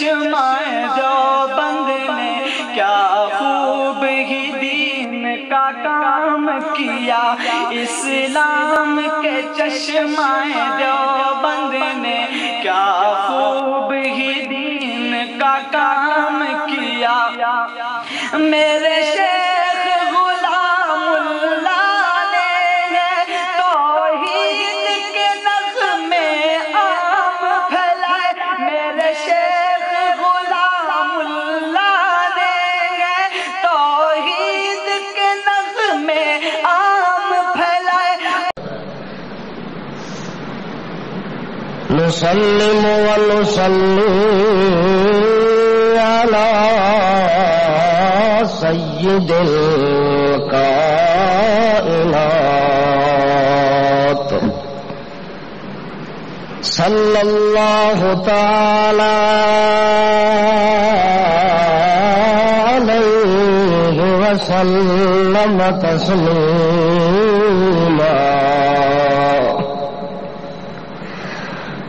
چشمہ دیوبند نے کیا خوب ہی دین کا کام کیا، اسلام کے چشمہ دیوبند نے کیا خوب ہی دین کا کام کیا۔ میرے شیخ غلام اللہ نے توحید کے نغمے عام پھیلائے، میرے شیخ غلام اللہ نے توحید کے نغمے عام پھیلائے۔ نسلم ونصلي على سيد الكائنات صلى الله تعالى عليه وسلم تسليما۔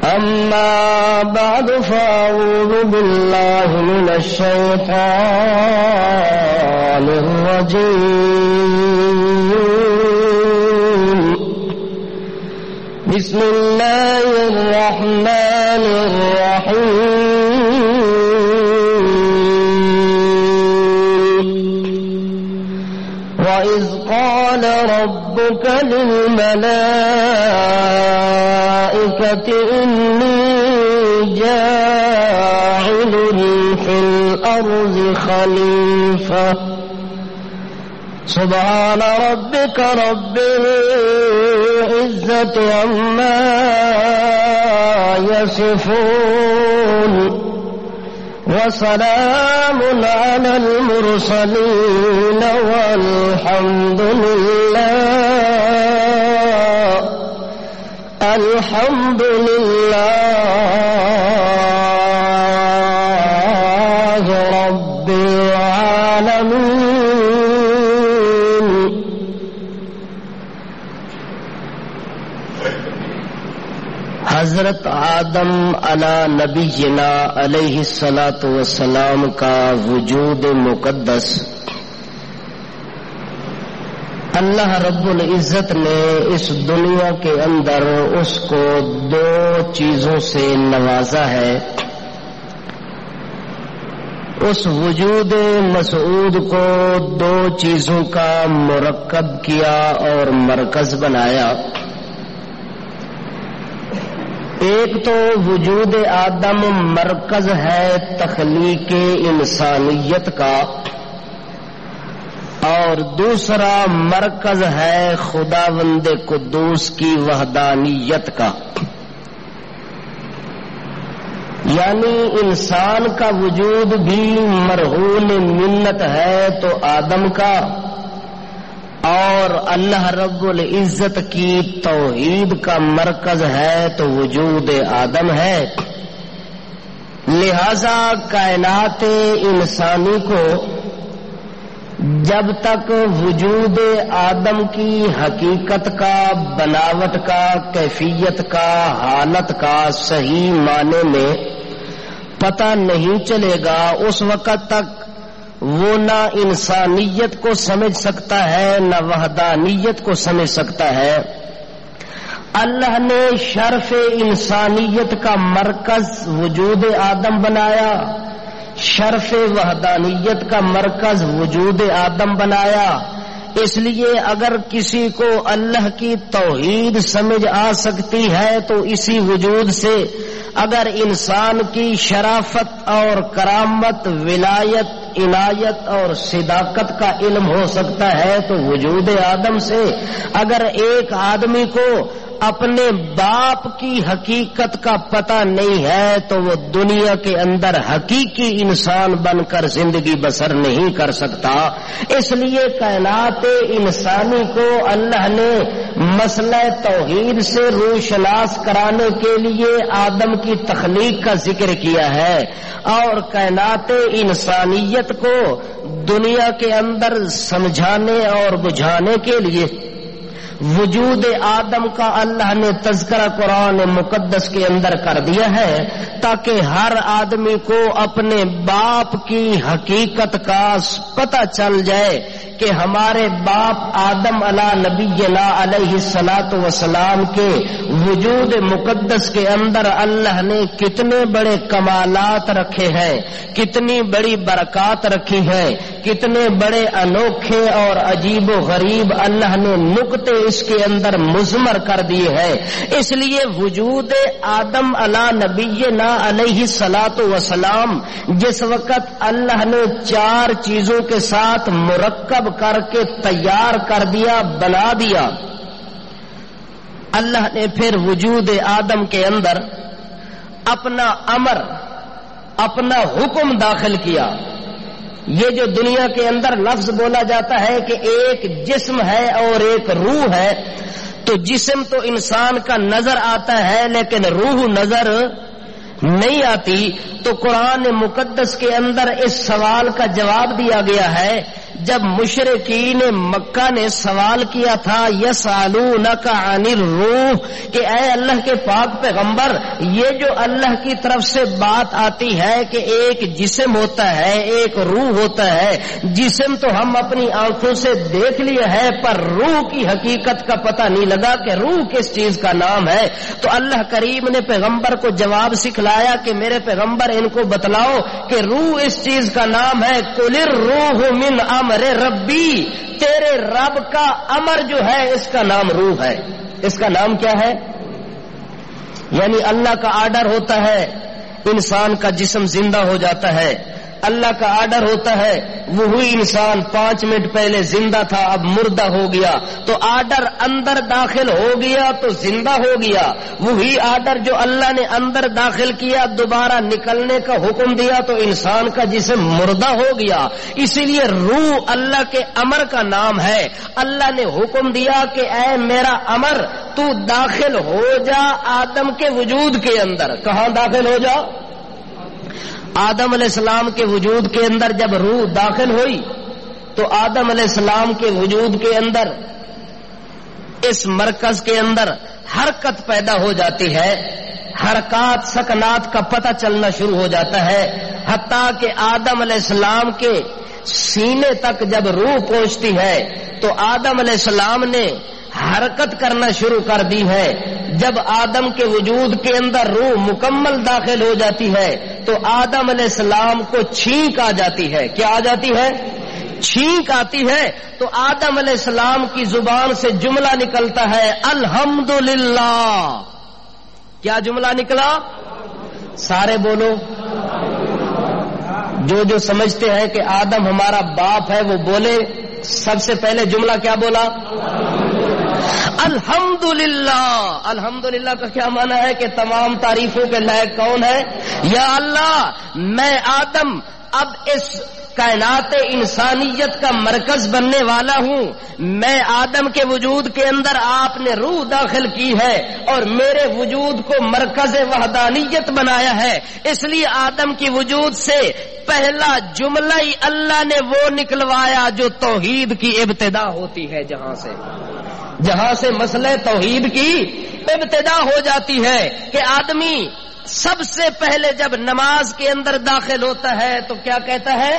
أما بعد فأعوذ بالله من الشيطان الرجيم، بسم الله الرحمن الرحيم۔ وإذ قال ربك للملائكة إني جاعل في الأرض خليفة، سبحان ربك رب العزة عما يصفون، وسلام على المرسلين والحمد لله رب العالمين۔ حضرت آدم علی نبینا علیہ الصلاۃ والسلام کا وجود مقدس اللہ رب العزت نے اس دنیا کے اندر اس کو دو چیزوں سے نوازا ہے۔ اس وجود مسعود کو دو چیزوں کا مرکب کیا اور مرکز بنایا۔ ایک تو وجود آدم مرکز ہے تخلیق انسانیت کا، اور دوسرا مرکز ہے خداوند قدوس کی وحدانیت کا۔ یعنی انسان کا وجود بھی مرہون منت ہے تو آدم کا، اور اللہ رب العزت کی توحید کا مرکز ہے تو وجود آدم ہے۔ لہذا کائنات انسانی کو جب تک وجود آدم کی حقیقت کا، بناوٹ کا، کیفیت کا، حالت کا صحیح معنی میں پتہ نہیں چلے گا، اس وقت تک وہ نہ انسانیت کو سمجھ سکتا ہے نہ وحدانیت کو سمجھ سکتا ہے۔ اللہ نے شرف انسانیت کا مرکز وجود آدم بنایا، شرف وحدانیت کا مرکز وجود آدم بنایا۔ اس لیے اگر کسی کو اللہ کی توحید سمجھ آ سکتی ہے تو اسی وجود سے، اگر انسان کی شرافت اور کرامت، ولایت، عنایت اور صداقت کا علم ہو سکتا ہے تو وجود آدم سے۔ اگر ایک آدمی کو اپنے باپ کی حقیقت کا پتہ نہیں ہے تو وہ دنیا کے اندر حقیقی انسان بن کر زندگی بسر نہیں کر سکتا۔ اس لیے کائنات انسانی کو اللہ نے مسئلہ توحید سے روشناس کرانے کے لیے آدم کی تخلیق کا ذکر کیا ہے، اور کائنات انسانیت کو دنیا کے اندر سمجھانے اور بجھانے کے لیے وجود آدم کا اللہ نے تذکرہ قرآن مقدس کے اندر کر دیا ہے تاکہ ہر آدمی کو اپنے باپ کی حقیقت کا پتہ چل جائے کہ ہمارے باپ آدم علیہ نبینا علیہ الصلوۃ والسلام کے وجود مقدس کے اندر اللہ نے کتنے بڑے کمالات رکھے ہیں، کتنی بڑی برکات رکھی ہیں، کتنے بڑے انوکھے اور عجیب و غریب اللہ نے نقطے اس کے اندر مضمر کر دیے ہیں۔ اس لیے وجود آدم علیہ نبینا علیہ الصلوۃ والسلام جس وقت اللہ نے 4 چیزوں کے ساتھ مرکب کر کے تیار کر دیا، بنا دیا، اللہ نے پھر وجود آدم کے اندر اپنا امر، اپنا حکم داخل کیا۔ یہ جو دنیا کے اندر لفظ بولا جاتا ہے کہ ایک جسم ہے اور ایک روح ہے، تو جسم تو انسان کا نظر آتا ہے لیکن روح نظر نہیں آتی، تو قرآن مقدس کے اندر اس سوال کا جواب دیا گیا ہے جب مشرکین مکہ نے سوال کیا تھا یسألونک عن الروح کہ اے اللہ کے پاک پیغمبر، یہ جو اللہ کی طرف سے بات آتی ہے کہ ایک جسم ہوتا ہے، ایک روح ہوتا ہے، جسم تو ہم اپنی آنکھوں سے دیکھ لیا ہے پر روح کی حقیقت کا پتہ نہیں لگا کہ روح کس چیز کا نام ہے۔ تو اللہ کریم نے پیغمبر کو جواب سکھلایا کہ میرے پیغمبر ان کو بتلاؤ کہ روح اس چیز کا نام ہے قل الروح من امر ربی، تیرے رب کا امر جو ہے اس کا نام روح ہے۔ اس کا نام کیا ہے؟ یعنی اللہ کا آرڈر ہوتا ہے انسان کا جسم زندہ ہو جاتا ہے، اللہ کا آرڈر ہوتا ہے وہی انسان 5 منٹ پہلے زندہ تھا اب مردہ ہو گیا، تو آرڈر اندر داخل ہو گیا تو زندہ ہو گیا، وہی آرڈر جو اللہ نے اندر داخل کیا دوبارہ نکلنے کا حکم دیا تو انسان کا جسم مردہ ہو گیا۔ اسی لیے روح اللہ کے امر کا نام ہے۔ اللہ نے حکم دیا کہ اے میرا امر تو داخل ہو جا آدم کے وجود کے اندر۔ کہاں داخل ہو جا؟ آدم علیہ السلام کے وجود کے اندر جب روح داخل ہوئی تو آدم علیہ السلام کے وجود کے اندر اس مرکز کے اندر حرکت پیدا ہو جاتی ہے، حرکات سکنات کا پتہ چلنا شروع ہو جاتا ہے، حتیٰ کہ آدم علیہ السلام کے سینے تک جب روح پہنچتی ہے تو آدم علیہ السلام نے حرکت کرنا شروع کر دی ہے۔ جب آدم کے وجود کے اندر روح مکمل داخل ہو جاتی ہے تو آدم علیہ السلام کو چھینک آ جاتی ہے۔ کیا آ جاتی ہے؟ چھینک آتی ہے تو آدم علیہ السلام کی زبان سے جملہ نکلتا ہے الحمدللہ۔ کیا جملہ نکلا؟ سارے بولو۔ جو سمجھتے ہیں کہ آدم ہمارا باپ ہے وہ بولے۔ سب سے پہلے جملہ کیا بولا؟ الحمدللہ۔ الحمدللہ کا کیا معنی ہے کہ تمام تعریفوں کے لائق کون ہے؟ یا اللہ، میں آدم اب اس کائنات انسانیت کا مرکز بننے والا ہوں۔ میں آدم کے وجود کے اندر آپ نے روح داخل کی ہے اور میرے وجود کو مرکز وحدانیت بنایا ہے، اس لیے آدم کی وجود سے پہلا جملہ ہی اللہ نے وہ نکلوایا جو توحید کی ابتدا ہوتی ہے، جہاں سے مسئلہ توحید کی ابتدا ہو جاتی ہے کہ آدمی سب سے پہلے جب نماز کے اندر داخل ہوتا ہے تو کیا کہتا ہے؟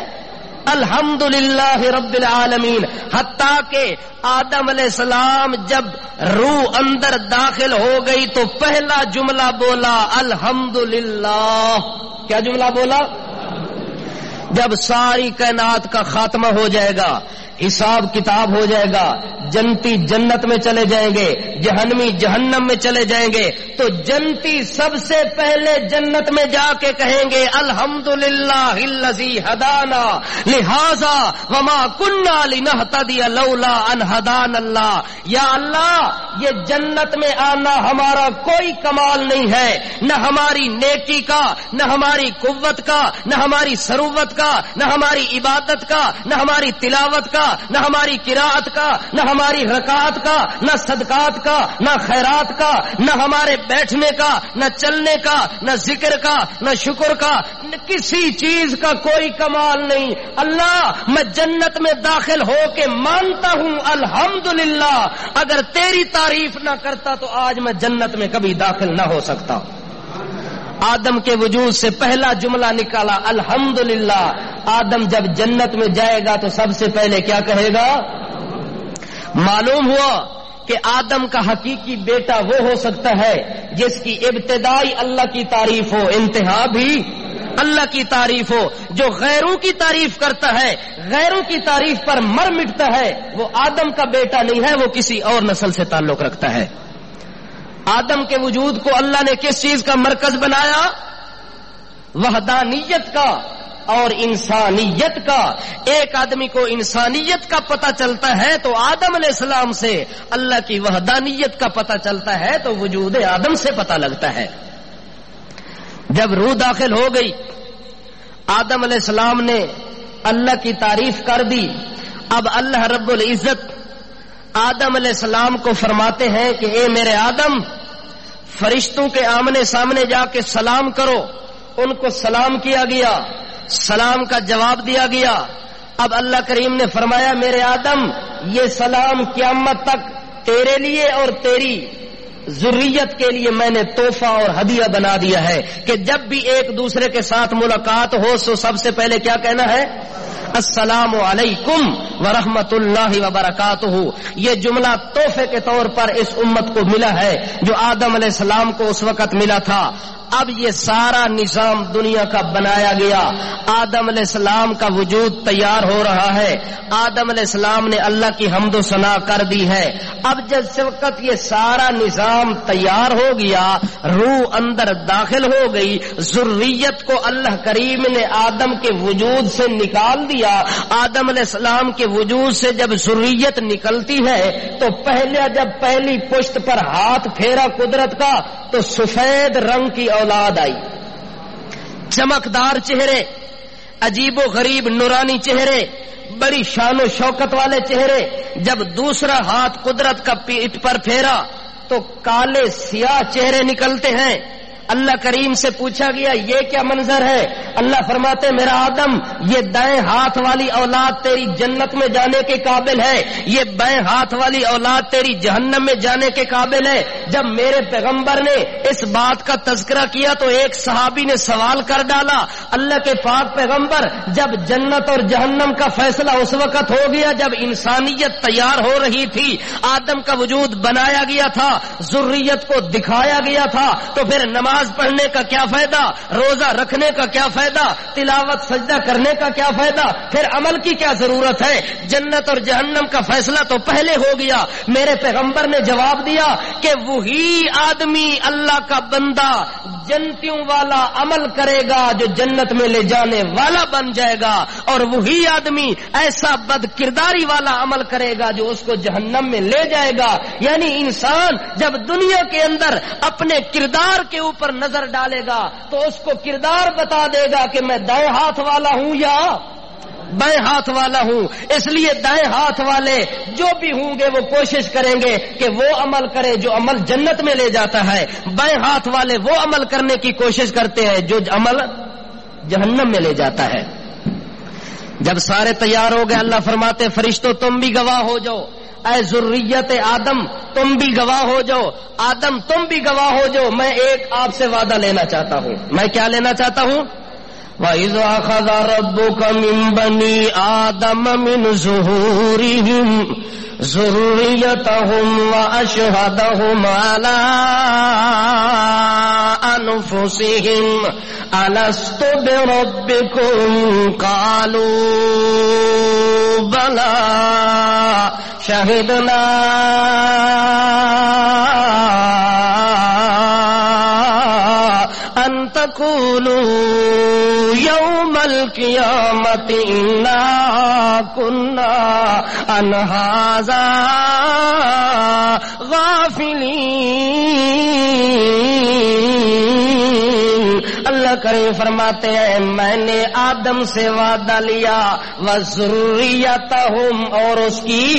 الحمدللہ رب العالمین۔ حتیٰ کہ آدم علیہ السلام جب روح اندر داخل ہو گئی تو پہلا جملہ بولا الحمدللہ۔ کیا جملہ بولا؟ جب ساری کائنات کا خاتمہ ہو جائے گا، حساب کتاب ہو جائے گا، جنتی جنت میں چلے جائیں گے، جہنمی جہنم میں چلے جائیں گے، تو جنتی سب سے پہلے جنت میں جا کے کہیں گے الحمدللہ الذی ہدانا لہذا وما کننا لنہتدی لولا ان ہدانا اللہ۔ یا اللہ، یہ جنت میں آنا ہمارا کوئی کمال نہیں ہے، نہ ہماری نیکی کا، نہ ہماری قوت کا، نہ ہماری ثروت کا، نہ ہماری عبادت کا، نہ ہماری تلاوت کا، نہ ہماری قرات کا، نہ ہماری رکعت کا، نہ صدقات کا، نہ خیرات کا، نہ ہمارے بیٹھنے کا، نہ چلنے کا، نہ ذکر کا، نہ شکر کا، کسی چیز کا کوئی کمال نہیں۔ اللہ میں جنت میں داخل ہو کے مانتا ہوں الحمدللہ، اگر تیری تعریف نہ کرتا تو آج میں جنت میں کبھی داخل نہ ہو سکتا۔ آدم کے وجود سے پہلا جملہ نکالا الحمدللہ۔ آدم جب جنت میں جائے گا تو سب سے پہلے کیا کہے گا؟ معلوم ہوا کہ آدم کا حقیقی بیٹا وہ ہو سکتا ہے جس کی ابتدائی اللہ کی تعریف ہو، انتہا بھی اللہ کی تعریف ہو۔ جو غیروں کی تعریف کرتا ہے، غیروں کی تعریف پر مر مٹتا ہے، وہ آدم کا بیٹا نہیں ہے، وہ کسی اور نسل سے تعلق رکھتا ہے۔ آدم کے وجود کو اللہ نے کس چیز کا مرکز بنایا؟ وحدانیت کا اور انسانیت کا۔ ایک آدمی کو انسانیت کا پتہ چلتا ہے تو آدم علیہ السلام سے، اللہ کی وحدانیت کا پتہ چلتا ہے تو وجود آدم سے پتہ لگتا ہے۔ جب روح داخل ہو گئی، آدم علیہ السلام نے اللہ کی تعریف کر دی۔ اب اللہ رب العزت آدم علیہ السلام کو فرماتے ہیں کہ اے میرے آدم، فرشتوں کے آمنے سامنے جا کے سلام کرو۔ ان کو سلام کیا گیا، سلام کا جواب دیا گیا۔ اب اللہ کریم نے فرمایا میرے آدم، یہ سلام قیامت تک تیرے لیے اور تیری ذریت کے لیے میں نے تحفہ اور ہدیہ بنا دیا ہے کہ جب بھی ایک دوسرے کے ساتھ ملاقات ہو تو سب سے پہلے کیا کہنا ہے؟ السلام علیکم ورحمۃ اللہ وبرکاتہ۔ یہ جملہ تحفے کے طور پر اس امت کو ملا ہے جو آدم علیہ السلام کو اس وقت ملا تھا۔ اب یہ سارا نظام دنیا کا بنایا گیا، آدم علیہ السلام کا وجود تیار ہو رہا ہے، آدم علیہ السلام نے اللہ کی حمد و ثنا کر دی ہے۔ اب جس وقت یہ سارا نظام تیار ہو گیا، روح اندر داخل ہو گئی، ذریت کو اللہ کریم نے آدم کے وجود سے نکال دیا۔ آدم علیہ السلام کے وجود سے جب ذریت نکلتی ہے تو پہلی پشت پر ہاتھ پھیرا قدرت کا تو سفید رنگ کی اولاد آئی، چمکدار چہرے، عجیب و غریب نورانی چہرے، بڑی شان و شوکت والے چہرے۔ جب دوسرا ہاتھ قدرت کا پیٹ پر پھیرا تو کالے سیاہ چہرے نکلتے ہیں۔ اللہ کریم سے پوچھا گیا یہ کیا منظر ہے؟ اللہ فرماتے میرا آدم، یہ دائیں ہاتھ والی اولاد تیری جنت میں جانے کے قابل ہے، یہ بائیں ہاتھ والی اولاد تیری جہنم میں جانے کے قابل ہے۔ جب میرے پیغمبر نے اس بات کا تذکرہ کیا تو ایک صحابی نے سوال کر ڈالا، اللہ کے پاک پیغمبر، جب جنت اور جہنم کا فیصلہ اس وقت ہو گیا جب انسانیت تیار ہو رہی تھی، آدم کا وجود بنایا گیا تھا، ذریت کو دکھایا گیا تھا، تو پھر نماز پڑھنے کا کیا فائدہ، روزہ رکھنے کا کیا فائدہ، تلاوت سجدہ کرنے کا کیا فائدہ، پھر عمل کی کیا ضرورت ہے؟ جنت اور جہنم کا فیصلہ تو پہلے ہو گیا۔ میرے پیغمبر نے جواب دیا کہ وہی آدمی اللہ کا بندہ جنتیوں والا عمل کرے گا جو جنت میں لے جانے والا بن جائے گا، اور وہی آدمی ایسا بد کرداری والا عمل کرے گا جو اس کو جہنم میں لے جائے گا۔ یعنی انسان جب دنیا کے اندر اپنے کردار کے اوپر نظر ڈالے گا تو اس کو کردار بتا دے گا کہ میں دائیں ہاتھ والا ہوں یا بائیں ہاتھ والا ہوں۔ اس لیے دائیں ہاتھ والے جو بھی ہوں گے وہ کوشش کریں گے کہ وہ عمل کرے جو عمل جنت میں لے جاتا ہے، بائیں ہاتھ والے وہ عمل کرنے کی کوشش کرتے ہیں جو عمل جہنم میں لے جاتا ہے۔ جب سارے تیار ہو گئے، اللہ فرماتے فرشتوں تم بھی گواہ ہو جاؤ، اے ذریت آدم تم بھی گواہ ہو جاؤ، آدم تم بھی گواہ ہو جاؤ۔ میں ایک آپ سے وعدہ لینا چاہتا ہوں۔ میں کیا لینا چاہتا ہوں؟ وَإِذْ أَخَذَ رَبُّكَ مِنْ بَنِي آدَمَ مِنْ ظُهُورِهِمْ ذُرِّيَّتَهُمْ وَأَشْهَدَهُمْ عَلَىٰ أَنفُسِهِمْ أَلَسْتُ بِرَبِّكُمْ قَالُوا بَلَىٰ شَهِدْنَا أَن تَقُولُوا يَوْمَ الْقِيَامَةِ إِنَّا كُنَّا عَنْ هَٰذَا غَافِلِينَ۔ اللہ اللہ کریم فرماتے ہیں میں نے آدم سے وعدہ لیا وذریتہم اور اس کی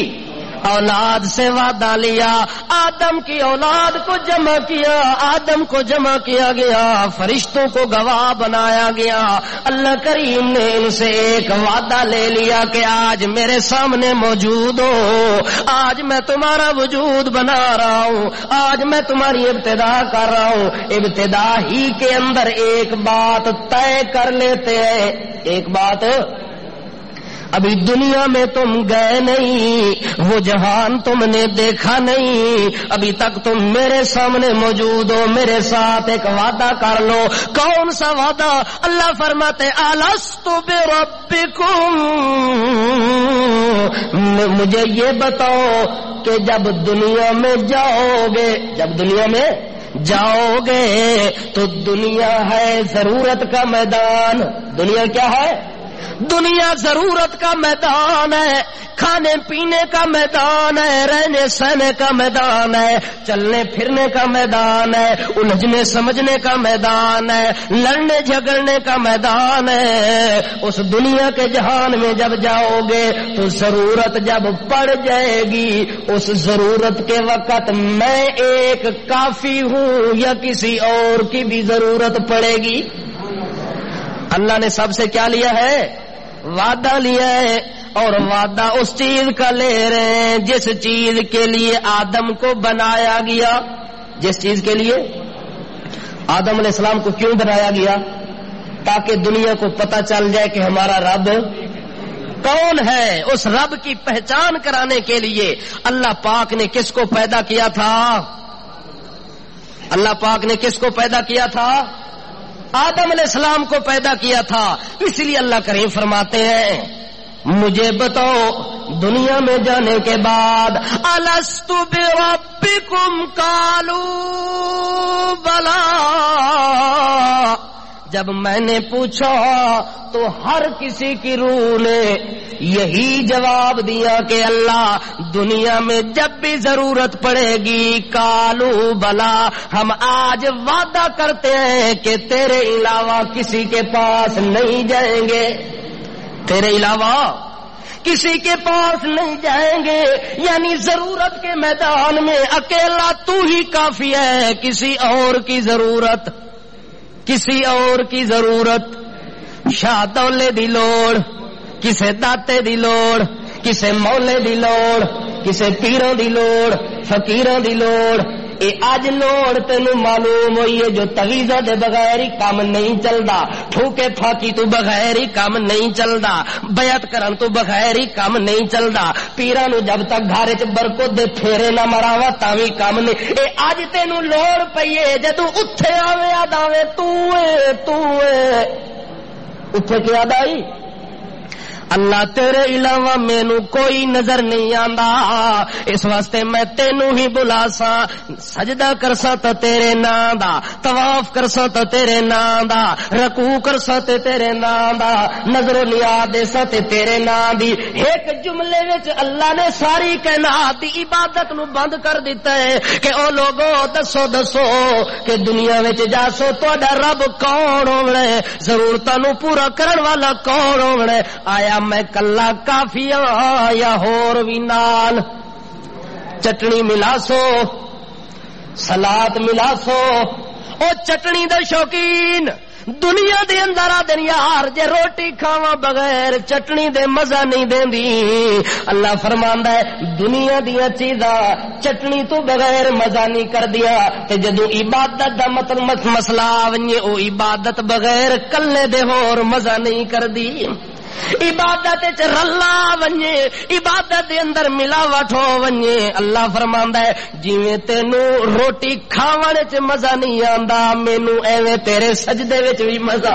اولاد سے وعدہ لیا. آدم کی اولاد کو جمع کیا, آدم کو جمع کیا گیا, فرشتوں کو گواہ بنایا گیا. اللہ کریم نے ان سے ایک وعدہ لے لیا کہ آج میرے سامنے موجود ہو, آج میں تمہارا وجود بنا رہا ہوں, آج میں تمہاری ابتدا کر رہا ہوں. ابتدا ہی کے اندر ایک بات طے کر لیتے ہیں, ایک بات, ابھی دنیا میں تم گئے نہیں, وہ جہان تم نے دیکھا نہیں, ابھی تک تم میرے سامنے موجود ہو, میرے ساتھ ایک وعدہ کر لو. کون سا وعدہ؟ اللہ فرماتے الست بربکم, مجھے یہ بتاؤ کہ جب دنیا میں جاؤ گے, جب دنیا میں جاؤ گے تو دنیا ہے ضرورت کا میدان. دنیا کیا ہے؟ دنیا ضرورت کا میدان ہے, کھانے پینے کا میدان ہے, رہنے سہنے کا میدان ہے, چلنے پھرنے کا میدان ہے, الجھنے سمجھنے کا میدان ہے, لڑنے جھگڑنے کا میدان ہے. اس دنیا کے جہان میں جب جاؤ گے تو ضرورت جب پڑ جائے گی, اس ضرورت کے وقت میں ایک کافی ہوں یا کسی اور کی بھی ضرورت پڑے گی. اللہ نے سب سے کیا لیا ہے؟ وعدہ لیا ہے, اور وعدہ اس چیز کا لے رہے ہیں جس چیز کے لیے آدم کو بنایا گیا. جس چیز کے لیے آدم علیہ السلام کو کیوں بنایا گیا؟ تاکہ دنیا کو پتہ چل جائے کہ ہمارا رب کون ہے. اس رب کی پہچان کرانے کے لیے اللہ پاک نے کس کو پیدا کیا تھا؟ اللہ پاک نے کس کو پیدا کیا تھا؟ آدم علیہ السلام کو پیدا کیا تھا. اس لیے اللہ کریم فرماتے ہیں مجھے بتاؤ دنیا میں جانے کے بعد الست بربکم قالوا بلا, جب میں نے پوچھا تو ہر کسی کی روح نے یہی جواب دیا کہ اللہ دنیا میں جب بھی ضرورت پڑے گی کالو بلا, ہم آج وعدہ کرتے ہیں کہ تیرے علاوہ کسی کے پاس نہیں جائیں گے, تیرے علاوہ کسی کے پاس نہیں جائیں گے. یعنی ضرورت کے میدان میں اکیلا تو ہی کافی ہے, کسی اور کی ضرورت, کسی اور کی ضرورت, شاہ دولے دی لوڑ, کسے داتے دی لوڑ, کسے مولے دی لوڑ, کسے پیروں دی لوڑ, فقیروں دی لوڑ. اے اج لوڑ تینوں معلوم ہوئی ہے جو تویزہ دے بغیر ہی کام نہیں چلدا, ٹھوکے پھاکی تو بغیر ہی کام نہیں چلدا, بیعت کرن تو بغیر ہی کام نہیں چلدا, پیراں نو جب تک گھر وچ برکت دے پھیرے نہ مراوا تاں وی کام نہیں. اے اج تینوں لوڑ پئی ہے جدوں اوتھے آویں آداویں تو اوتھے کی یاد آئی اللہ تیرے علاوہ مینوں کوئی نظر نہیں آندا, اس واسطے میں تینوں ہی بلا سا, سجدہ کرساں تے تیرے نام دا, طواف کرساں تے تیرے نام دا, رکوع کرساں تے تیرے نام دا, نظر و نیاز دیساں تے تیرے نام دی. ایک جملے وچ اللہ نے ساری کائنات دی عبادت نو بند کر دیتا ہے کہ او لوگو دسو کہ دنیا وچ جاسو تہاڈا رب کون ہونا ہے, ضرورتاں نو پورا کرن والا کون ہونا ہے. آیا میں کلا کافی ہاں یا ہور وی نال چٹنی ملا سو, سلاد ملا سو. او چٹنی دے شوقین دنیا دے اندر آدن یار جے روٹی کھاواں بغیر چٹنی دے مزہ نہیں دیندی. اللہ فرماندا ہے دنیا دیاں چیزاں چٹنی تو بغیر مزہ نہیں کردیا, تے جدوں عبادت دا مطلب مسئلہ ونجے او عبادت بغیر کلے دے ہور مزہ نہیں کردی. عبادت وچ رلا ونجے, عبادت دے اندر ملاوٹ ہو ونجے. اللہ فرماندا ہے جویں تینوں روٹی کھاون وچ مزہ نہیں آندا مینوں ایویں تیرے سجدے وچ بھی مزہ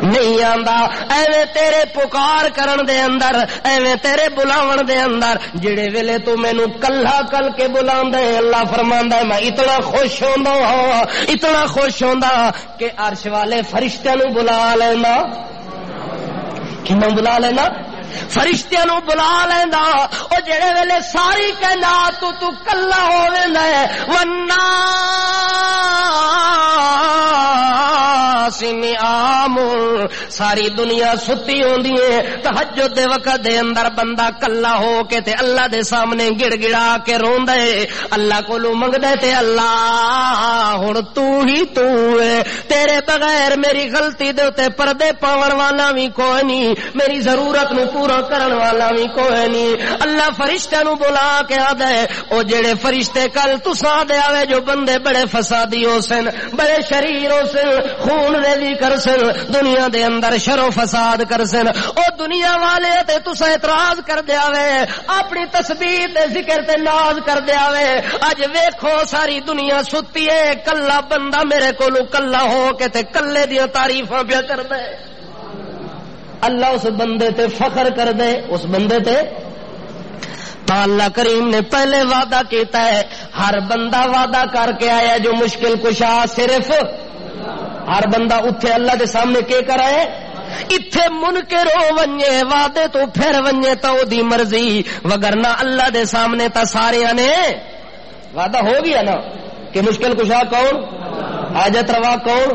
نہیں آندا, ایویں تیرے پکار کرن دے اندر, ایویں تیرے بلاون دے اندر جڑے ویلے تو مینوں کلا کل کے بلاندا ہے. اللہ فرماندا ہے میں اتنا خوش ہوندا ہاں, اتنا خوش ہوندا کہ عرش والے فرشتیاں نوں بلا لینا. کنوں بلا لینا؟ فرشتیاں نو بلا لیندا. او جڑے ویلے ساری کائنات تو کلا ہوویندا ہے, الناس نعام ساری دنیا ستی ہوندی ہے تہجد دے وقت دے اندر بندہ کلا ہو کے تے اللہ دے سامنے گڑ گڑا کے روندا ہے اللہ کولوں منگدا ہے تے اللہ ہن تو ہی تو ہے تیرے بغیر میری غلطی دے تے پردے پاون والا بھی کوئی نہیں میری ضرورت نو پورا کرن والا بھی کوئی نہیں اللہ فرشتہ نو بلا کے آدا ہے او جڑے فرشتے کل تساں دے آوے جو بندے بڑے فسادی ہو سن بڑے شریر ہو سن خون ریزی کر سن دنیا دے اندر شر و فساد کر سن او دنیا والے تے تساں اعتراض کر دے آوے اپنی تسبیح تے ذکر تے ناز کر دے آوے اج ویکھو ساری دنیا ستی ہے کلا بندہ میرے کولوں کلا ہو کے تے کلے دی تعریفاں پیا کر دے اللہ اس بندے تے فخر کر دے اس بندے تے اللہ کریم نے پہلے وعدہ کیتا ہے ہر بندہ وعدہ کر کے آیا جو مشکل کشا صرف ہر بندہ اتھے اللہ دے سامنے کے کر آئے اتھے منکر ہو ونجے وعدے تو پھر ونجے تو دی مرضی وگرنہ اللہ دے سامنے تا سارے نے وعدہ ہو گیا نا کہ مشکل کشا کون حاجت روا کون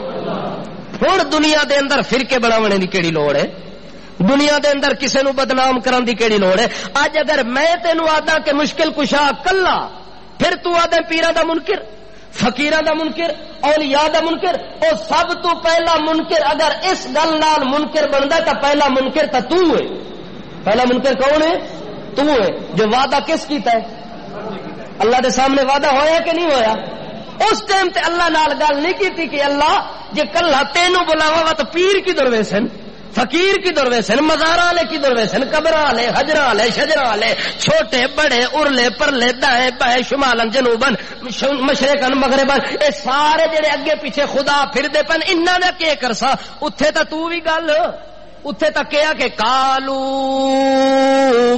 ہن دنیا دے اندر فرقے بناونے دی کیڑی لوڑ ہے دنیا دے اندر کسے نو بدنام کرن دی کیڑی لوڑ ہے اج اگر میں تینوں آدا کہ مشکل کشا کلا پھر تو آدے پیراں دا منکر فقیراں دا منکر اولیاء دا منکر او سب تو پہلا منکر اگر اس گل نال منکر بندا تا پہلا منکر تا تو ہے پہلا منکر کون ہے تو ہے جو وعدہ کس کیتا ہے اللہ دے سامنے وعدہ ہویا کہ نہیں ہویا اس ٹائم تے اللہ نال گل نہیں کیتی کہ اللہ جے کلا تینوں بلاوا وا تو پیر کی دروے سن فقیر کی دروے سن مزاراں والے کی دروے سن قبراں والے حجراں والے شجراں والے چھوٹے بڑے ارلے پرلے دائیں بائیں شمالن جنوبن مشرقن مغربن اے سارے جڑے اگے پیچھے خدا پھردے پن انہاں دا کی کرسا اتھے تا تو بھی گل اتھے تا کیا کہ کالو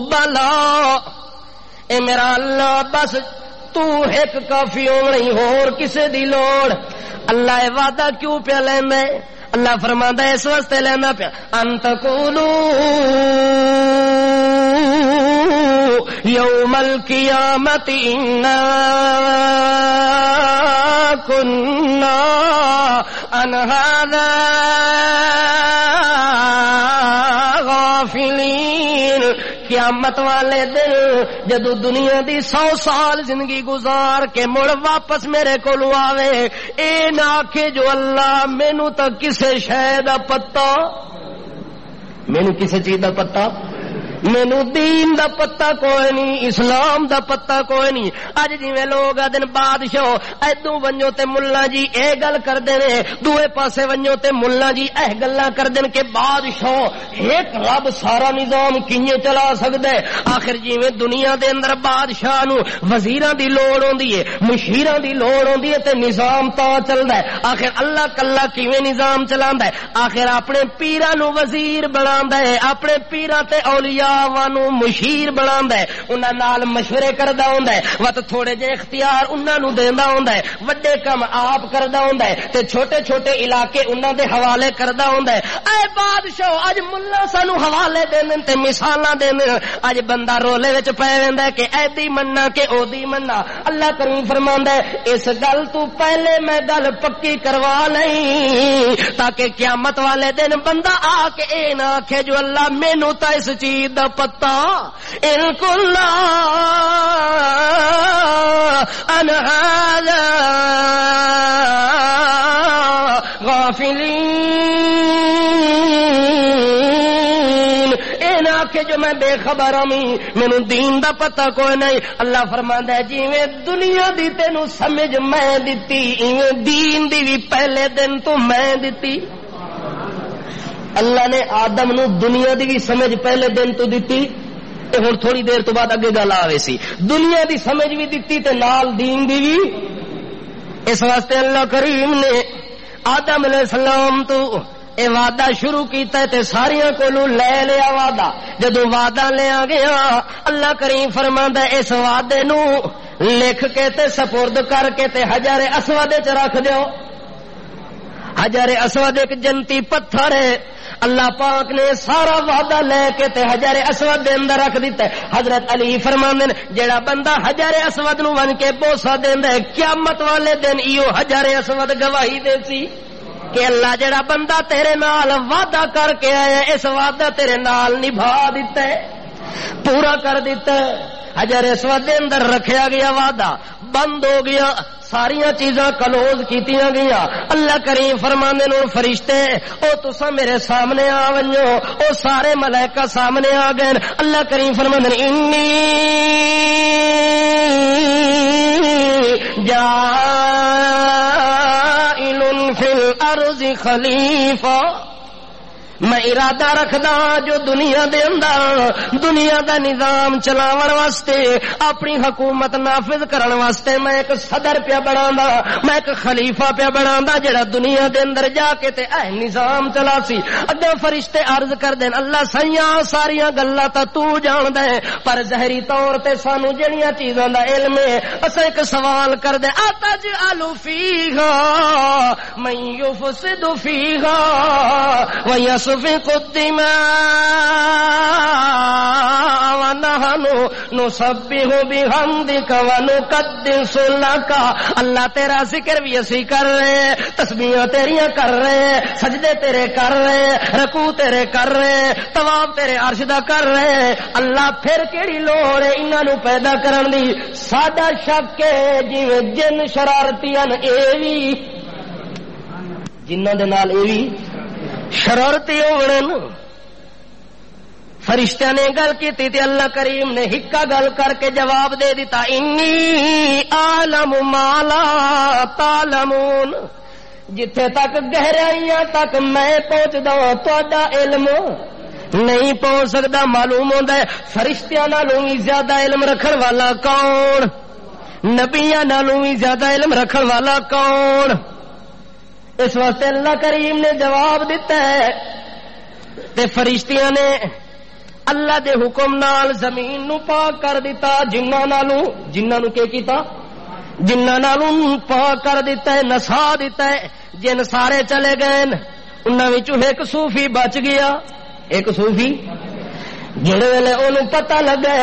بلا اے میرا اللہ بس تو ایک کافی ہو نہیں ہور کسے دی لوڑ اللہ اے وعدہ کیوں پہ لیندے اللہ فرماندا ہے اس واسطے لینا پیا انت قولو یوم القیامت انا کنا عن هذا غافلین قیامت والے دن جدو دنیا دی 100 سال زندگی گزار کے مڑ واپس میرے کولو آوے اے نہ آکھے جو اللہ مینوں تا کسے شے دا پتہ مینوں کسے چیز دا پتہ مینوں دین دا پتہ کوئی نہیں اسلام دا پتہ کوئی نہیں اج جویں لوگ آدن بادشاہ ایدوں ونجو تے ملا جی اے گل کردے نے دوے پاسے ونجو تے ملا جی اے گلاں کردن کہ بادشاہ ایک رب سارا نظام کیویں چلا سکدا ہے آخر جویں دنیا دے اندر بادشاہ نو وزیراں دی لوڑ ہوندی ہے مشیراں دی لوڑ ہوندی ہے تے نظام تا چلدا ہے آخر اللہ کلا کیویں نظام چلاندا ہے آخر اپنے پیراں نو وزیر بناندا ہے اپنے پیراں تے اولیاء وانو مشیر بناندا ہے انہاں نال مشورے کردا ہوندا ہے وت تھوڑے جے اختیار انہاں نو دیندا ہوندا ہے وڈے کم آپ کردا ہوندا ہے تے چھوٹے چھوٹے علاقے انہاں دے حوالے کردا ہوندا ہے اے بادشاہ اج ملا سانو حوالے دین تے مثالاں دین اج بندہ رولے وچ پے ویندا ہے کہ ایدی مننا کہ اودی مننا اللہ کریم فرماندا ہے اس گل تو پہلے میں گل پکی کروا لئی تاکہ قیامت والے دن بندہ آ کے اے نہ آکھے جو اللہ مینوں تا اس چیز دا پتہ ان کلا ان هذا غافلین اے نہ کہ جو میں بے خبر ہوں مینوں دین دا پتہ کوئی نہیں اللہ فرماندا ہے جویں دنیا دی تینوں سمجھ میں دتی ایویں دین دی بھی پہلے دن تو میں دتی اللہ نے آدم نو دنیا دی بھی سمجھ پہلے دن تو دتی تے ہن تھوڑی دیر تو بعد اگے گل آوے سی دنیا دی سمجھ بھی دتی تے نال دین دی بھی اس واسطے اللہ کریم نے آدم علیہ السلام تو اے وعدہ شروع کیتا ہے تے ساریاں کولوں لے لیا وعدہ جدوں وعدہ لیا گیا اللہ کریم فرماندا ہے اس وعدے نو لکھ کے تے سپرد کر کے تے حجر اسود وچ رکھ دیو حجر اسود ایک جنتی پتھر ہے اللہ پاک نے سارا وعدہ لے کے تے حجر اسود دے اندر رکھ دیتا ہے حضرت علی فرماندے جیڑا بندہ حجر اسود نو ون کے بوسا دیندا ہے قیامت والے دن ایو حجر اسود گواہی دے سی کہ اللہ جڑا بندہ تیرے نال وعدہ کر کے آیا اس وعدہ تیرے نال نبھا دیتا ہے، پورا کر دیتا ہے۔ اجر اس وعدے اندر رکھیا گیا وعدہ بند ہو گیا، ساریاں چیزاں کلوز کیتیاں گیا۔ اللہ کریم فرماندے نو فرشتے او تساں میرے سامنے آ ونجو، او سارے ملائکہ سامنے آ گئے۔ اللہ کریم فرماندے انی جاعل فی الارض خلیفہ، میں ارادہ رکھدا جو دنیا دے اندر دنیا دا نظام چلاون واسطے اپنی حکومت نافذ کرن واسطے میں ایک صدر پیا بنانا، میں ایک خلیفہ پیا بنانا جڑا دنیا دے اندر جا کے تے اے نظام چلا سی۔ اگے فرشتے عرض کر دین اللہ سیاں ساریاں گلاں تا تو جاندا ہے، پر ظاہری طور تے سانو جڑیاں چیزاں دا علم ہے، اساں ایک سوال کر دے اتجعل فیھا من یفسد فیھا وَيَسْفِكُ الدِّمَاءَ وَنَحْنُ نُسَبِّحُ بِحَمْدِكَ وَنُقَدِّسُ لَكَ۔ اللہ تیرا ذکر بھی اسی کر رہے ہیں، تسبیحاں تیریاں کر رہے ہیں، سجدے تیرے کر رہے ہیں، رکوع تیرے کر رہے ہیں، طواف تیرے عرش دا کر رہے ہیں۔ اللہ پھر کیڑی لوڑ ہے انہاں نو پیدا کرن دی؟ ساڈا شک ہے جویں جن شرارتیاں اے وی جنہاں دے نال اے وی شرارتی ہوگن۔ فرشتہ نے گل کی تے اللہ کریم نے ہکا گل کر کے جواب دے دیتا انی عالم ما لا تعلمون، جتھے تک گہرائیاں تک میں پہنچدا تہاڈا علم نہیں پہنچ سکدا۔ معلوم ہوندا ہے فرشتیاں نالوں بھی زیادہ علم رکھن والا کون؟ نبیاں نالوں بھی زیادہ علم رکھن والا کون؟ اس واسطے اللہ کریم نے جواب دیتا ہے تے فرشتیاں نے اللہ دے حکم نال زمین نو پاک کر دیتا، جنہاں نو کی کیتا؟ جنہاں نالوں پاک کر دیتا ہے، نسا دیتا ہے۔ جن سارے چلے گئے انہاں وچوں ایک صوفی بچ گیا، ایک صوفی جڑے ویلے اونوں پتہ لگا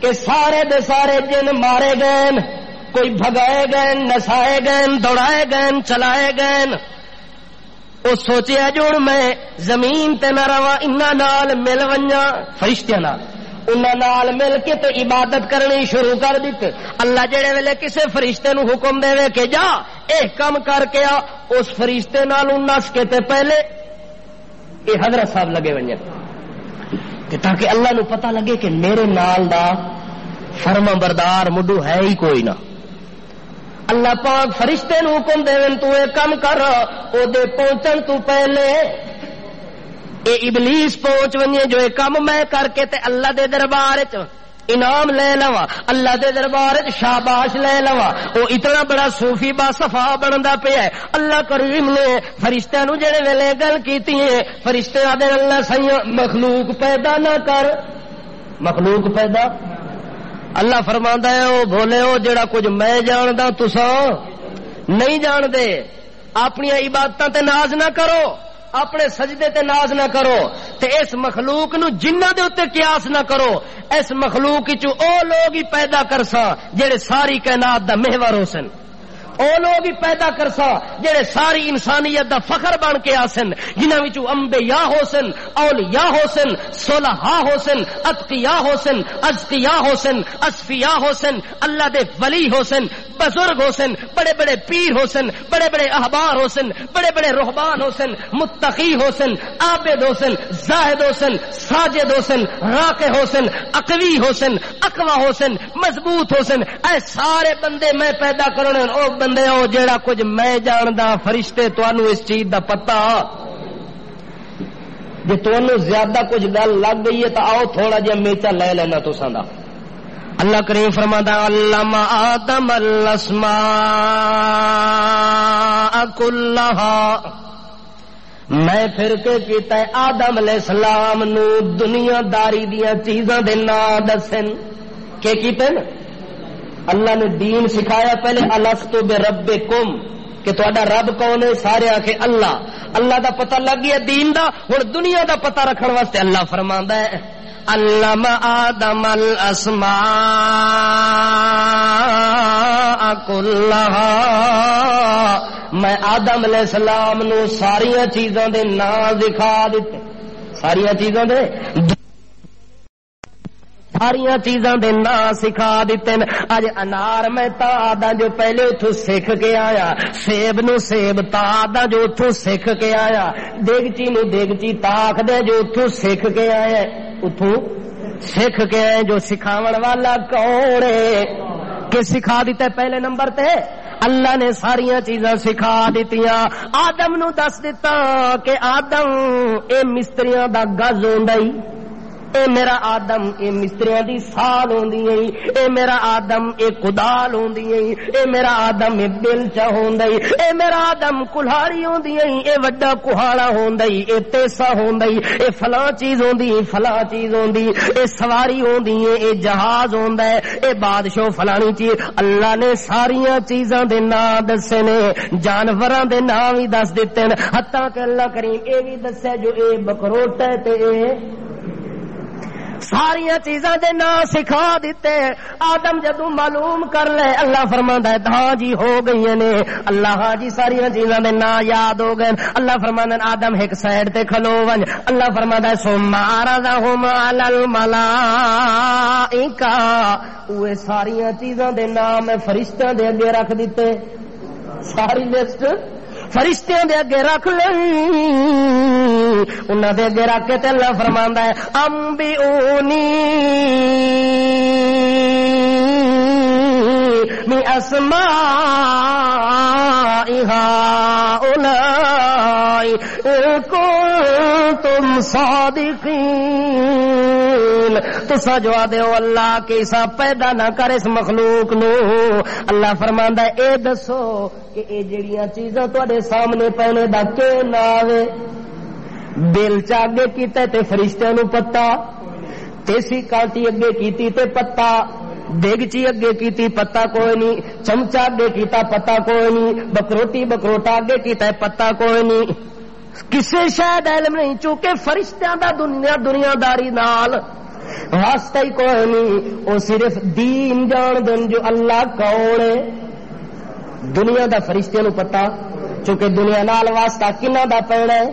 کہ سارے دے سارے جن مارے گئے، کوئی بھگائے گئے، نسائے گئے، دوڑائے گئے، چلائے گئے۔ وہ سوچیا جو میں زمین تے نہ رواں، انہاں نال مل ونجاں، فرشتیاں نال انہاں نال مل کے تے عبادت کرنی شروع کر دتی۔ اللہ جڑے ویلے کسے فرشتے نو حکم دے کہ جا اے کم کر کے آ، اس فرشتے نال نس کے تے پہلے اے حضرت صاحب لگے ونجے کہ تاکہ اللہ نو پتہ لگے کہ میرے نال دا فرما بردار مڈو ہے ہی کوئی نہ۔ اللہ پاک فرشتے نو حکم دے تو اے کم کر، او دے پہنچن تو پہلے اے ابلیس پہنچ ونجے جو اے کم میں کر کے تے اللہ دے دربار وچ انعام لے لواں، اللہ دے دربار وچ شاباش لے لواں۔ او اتنا بڑا صوفی با صفا بندا پیا ہے۔ اللہ کریم نے فرشتیاں نو جڑے ویلے گل کیتی ہے، فرشتے آدھے اللہ سیاں مخلوق پیدا نہ کر، مخلوق پیدا۔ اللہ فرماندا ہے او بھولے ہو جڑا کچھ میں جاندا تساں نہیں جان دے۔ اپنی عبادتاں تے ناز نہ کرو، اپنے سجدے تے ناز نہ کرو، تے اس مخلوق نو جنہ دے اوتے قیاس نہ کرو۔ اس مخلوق وچ او لوگ ہی پیدا کرساں جڑے ساری کائنات دا محور ہوسن، او لوگ ہی پیدا کرساں جڑے ساری انسانیت دا فخر بن کے آسن، جنہاں وچوں انبیاء ہوسن، اولیاء ہوسن، صلحاء ہوسن، اتقیاء ہوسن، ازکیاء ہوسن، اصفیاء ہوسن، اللہ دے ولی ہوسن، بزرگ ہوسن، بڑے بڑے پیر ہوسن، بڑے بڑے احبار ہوسن، بڑے بڑے رہبان ہوسن، متقی ہوسن، عابد ہوسن، زاہد ہوسن، ساجد ہوسن، راکع ہوسن، اقوی ہوسن، اقوا ہوسن، مضبوط ہوسن۔ اے سارے بندے میں پیدا کرنے او بندے ہو جیڑا کچھ میں جاندا۔ فرشتے تانوں اس چیز دا پتہ جے تانوں زیادہ کچھ گل لگ گئی ہے تو آؤ تھوڑا جہا میچا لے لینا تساں دا۔ اللہ کریم فرماتا علم آدم الاسماء کلھا، میں پھر کے کیتا ہے آدم علیہ السلام نو دنیا داری دیاں چیزاں دے نام دسن۔ کہ کیتے نا اللہ نے دین سکھایا پہلے الستو بربکم کہ تہاڈا رب کون ہے؟ سارے آکھے اللہ۔ اللہ دا پتہ لگ گیا دین دا، ہن دنیا دا پتہ رکھن واسطے اللہ فرماندا ہے علم آدم الاسماء کلھا، میں آدم علیہ السلام نو ساریاں چیزاں دے نام دکھا دیتے، ساریاں چیزاں دے ساریاں چیزاں دے نام سکھا دیتے ہیں۔ اج انار میں تا آدھا جو پہلے اتھوں سکھ کے آیا، سیب نو سیب تا آدھا جو اتھوں سکھ کے آیا، دیگچی نو دیگچی تاک دے جو اتھوں سکھ کے آیا، اتھوں سکھ کے آئے۔ جو سکھاون والا کون ہے کہ سکھا دیتے پہلے نمبر تے اللہ نے ساریاں چیزاں سکھا دیتیاں۔ آدم نو دس دیتا کہ آدم اے مستریاں دا گز ہوندا ہی، اے میرا آدم اے مستریاں دی سال ہوندی ہے، اے میرا آدم اے کدال ہوندی ہے، اے میرا آدم اے بیلچا ہوندا ہے، اے میرا آدم کلہاڑی ہوندی ہے، اے وڈا کہاڑا ہوندا ہے، اے تیسا ہوندا ہے، اے فلاں چیز ہوندی ہے، فلاں چیز ہوندی، اے سواری ہوندی ہے، اے جہاز ہوندا ہے، اے بادشاہ فلانی چیز۔ اللہ نے ساریاں چیزاں دے نام دسے نے، جانوراں دے نام بھی دس دتے ہیں، حتیٰ کہ اللہ کریم اے بھی دسے جو اے بکروٹ ہے تے اے ساریاں چیزاں دے نام سکھا دیتے۔ آدم جدوں معلوم کر لے اللہ فرماندا ہے ہاں جی ہو گئی نے، اللہ ہاں جی ساریاں چیزاں دے نام یاد ہو گئے۔ اللہ فرماندا ہے آدم ایک سائیڈ تے کھلو ون، اللہ فرماندا ہے ثم عرضهم علی الملائکہ، اوے ساریاں چیزاں دے نام فرشتیاں دے اگے رکھ دیتے، ساری لسٹ فرشتیاں دے اگے رکھ لئی، انہاں دے اگے رکھ کے تے اللہ فرماندا ہے انبئونی بِأَسْمَاءِ هَؤُلَاءِ إِن كُنتُمْ صَادِقِينَ۔ تسا جواب دیو اللہ کیسا پیدا نہ کر اس مخلوق نو۔ اللہ فرماندا ہے اے دسو کہ اے جڑیاں چیزاں تواڈے سامنے پینے دا کی نام ہے؟ بیلچا اگے کیتا تے فرشتیاں نو پتہ، تیسی کانٹی اگے کیتی تے پتہ، دیگچی اگے کیتی پتہ کوئی نہیں، چمچا اگے کیتا پتہ کوئی نہیں، بکروٹی بکروٹا اگے کیتا پتہ کوئی نہیں، کسے شاید علم نہیں، چونکہ فرشتیاں دا دنیا داری نال واسطہ ہی کوئی نہیں۔ وہ صرف دین جان دن جو اللہ کون ہے، دنیا دا فرشتیاں نو پتہ، چونکہ دنیا نال واسطہ کنہ دا پینا ہے،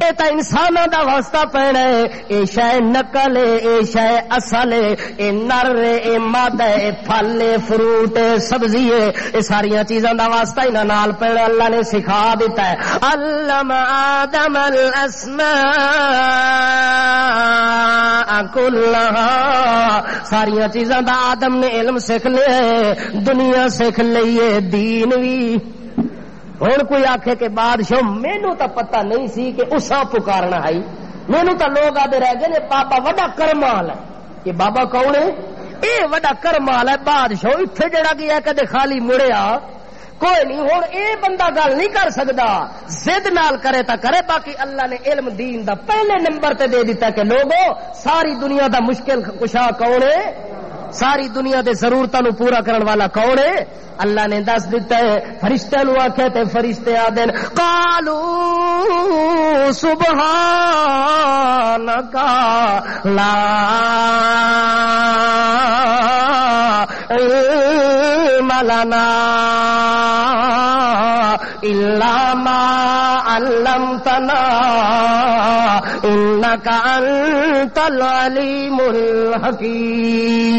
اے تا انساناں دا واسطہ پینا ہے، اے شے نقل ہے، اے شے اصل ہے، اے نر ہے، اے مادہ ہے، اے پھل ہے، فروٹ ہے، سبزی ہے، اے ساریاں چیزاں دا واسطہ انہاں نال پینا اللہ نے سکھا دیتا ہے۔ علم آدم الاسماء کلھا، ساریاں چیزاں دا آدم نے علم سکھ لیا ہے، دنیا سکھ لئی ہے، دین بھی۔ ہوں کوئی آکھے کہ بادشاہ مینوں تو پتہ نہیں سی کہ اساں پکارنا ہے، مینوں تو لوگ آدھے رہ گئے بابا وڈا کرمال ہے۔ یہ بابا کون ہے؟ اے وڈا کرمال ہے بادشاہ، اتنے جڑا گیا کدے خالی مڑیا کوئی نہیں۔ ہوں اے بندہ گل نہیں کر سکتا، ضد نال کرے تا کرے، باقی اللہ نے علم دین دا پہلے نمبر تے دے دیتا کہ لوگو ساری دنیا دا مشکل کشا کون ہے، ساری دنیا دے ضرورتاں نو پورا کرن والا کون ہے؟ اللہ نے دس دیتا ہے۔ فرشتے نو آکھے تے فرشتے آدن قالو سبحانک لا علم لنا الا ما علمتنا انک انت العلیم الحکیم۔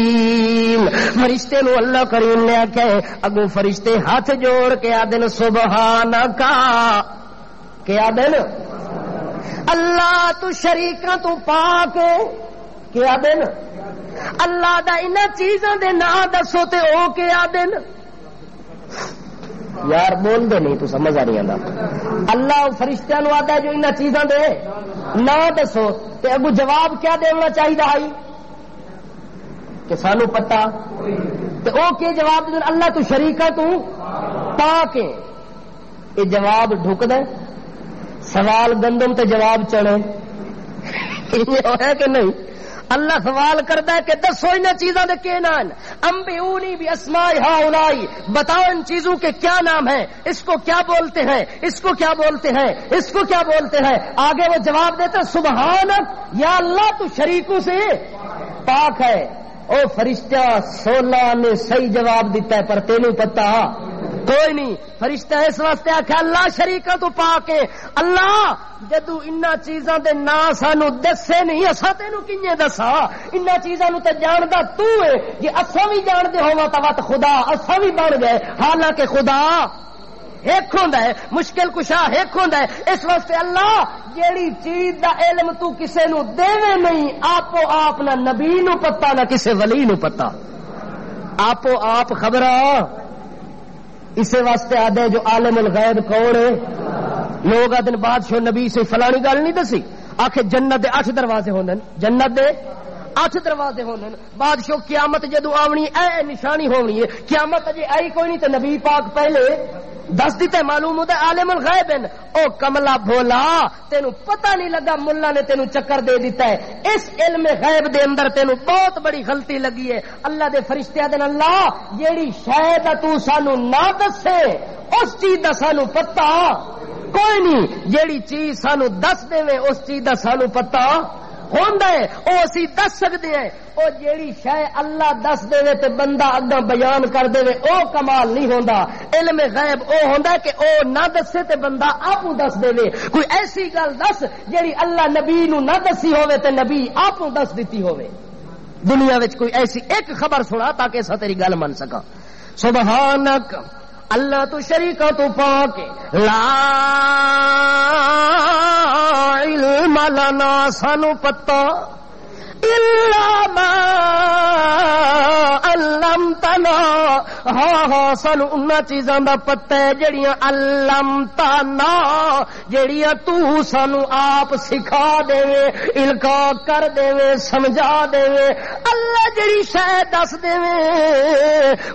فرشتے نو اللہ کریم نے آکھے، اگو فرشتے ہاتھ جوڑ کے آدن سبحانک، کہ آدن اللہ تو شریکاں تو پاک، کہ آدن اللہ دا انہاں چیزاں دے نام دسو تے او کہ آدن یار بول دے نہیں تو سمجھ آ نہیں آتا۔ اللہ فرشتیاں نو آدا جو انہاں چیزاں دے نام دسو تے اگو جواب کیا دینا چاہیے بھائی کہ سانو پتہ تے او کہ جواب دے اللہ تو شریکا تو پاک ہے۔ یہ جواب ڈھک دے سوال گندم تے جواب چڑھے ہے کہ نہیں؟ اللہ سوال کرتا ہے کہ دسو ان چیزوں دے کیا نام، انبئونی باسماء ہؤلاء، بتاؤ ان چیزوں کے کیا نام ہیں، اس کو کیا بولتے ہیں، اس کو کیا بولتے ہیں، اس کو کیا بولتے ہیں۔ آگے وہ جواب دیتے سبحانک، یا اللہ تو شریکوں سے پاک ہے۔ او فرشتہ 16 نے صحیح جواب دیتا ہے، پر تینوں پتہ کوئی نہیں. فرشتہ اس واسطے آخیا اللہ شریکاں تو پا کے اللہ جدو انہاں چیزاں دے نا سانو دسے نہیں اسا تینو کیویں دسا انہاں چیزاں نو تے جاندا تو ہے جے اساں وی جاندے ہوواں تا وت خدا اساں وی بن گئے حالانکہ خدا ایک ہوندا ہے مشکل کشا ایک ہوندا ہے. اس واسطے اللہ جیڑی چیز دا علم تو کسے نو دیوے نہیں آپ نہ نبی نو پتہ نہ کسے ولی نو پتہ آپ خبر اسی واسطے آدھے جو عالم الغیب کون ہے. لوگ آدھے بادشاہ نبی سے فلانی گل نہیں دسی آخر جنت دے 8 دروازے ہوندے جنت دے 8 دروازے ہوندے بادشاہ قیامت جدو آونی اے نشانی ہونی ہے قیامت اجے آئی کوئی نہیں تے نبی پاک پہلے دس دیتے معلوم ہوتا عالم الغیب ہیں. او کملا بھولا تینو پتہ نہیں لگا ملا نے تینو چکر دے دیتا ہے. اس علم غیب دے اندر تینو بہت بڑی غلطی لگی ہے. اللہ دے فرشتے دے اللہ جیڑی شاید تو سانو نہ دسے اس چیز دا سانو پتہ کوئی نہیں جیڑی چیز سانو دس دے اس چیز دا سانو پتہ ہوندا ہے او اسی دس سکدے ہیں. او جیڑی شے اللہ دس دے تے بندہ اگاں بیان کر دے او کمال نہیں ہوندا. علم غیب او ہوندا کہ او نہ دسے تے بندہ آپو دس دے. کوئی ایسی گل دس جیڑی اللہ نبی نو نہ دسی ہوے تے نبی آپو دس دتی ہوے. دنیا وچ کوئی ایسی ایک خبر سنا تاکہ اسا تیری گل من سکا. سبحانک اللہ تو شریکاں تو پاک لا علم لنا سانو پتہ الا ما علمتنا ہاں سانو انہاں چیزاں دا پتہ ہے جڑیاں علمتنا جڑیاں تو سانو آپ سکھا دے القا کر دے سمجھا دے. اللہ جڑی شے دس دے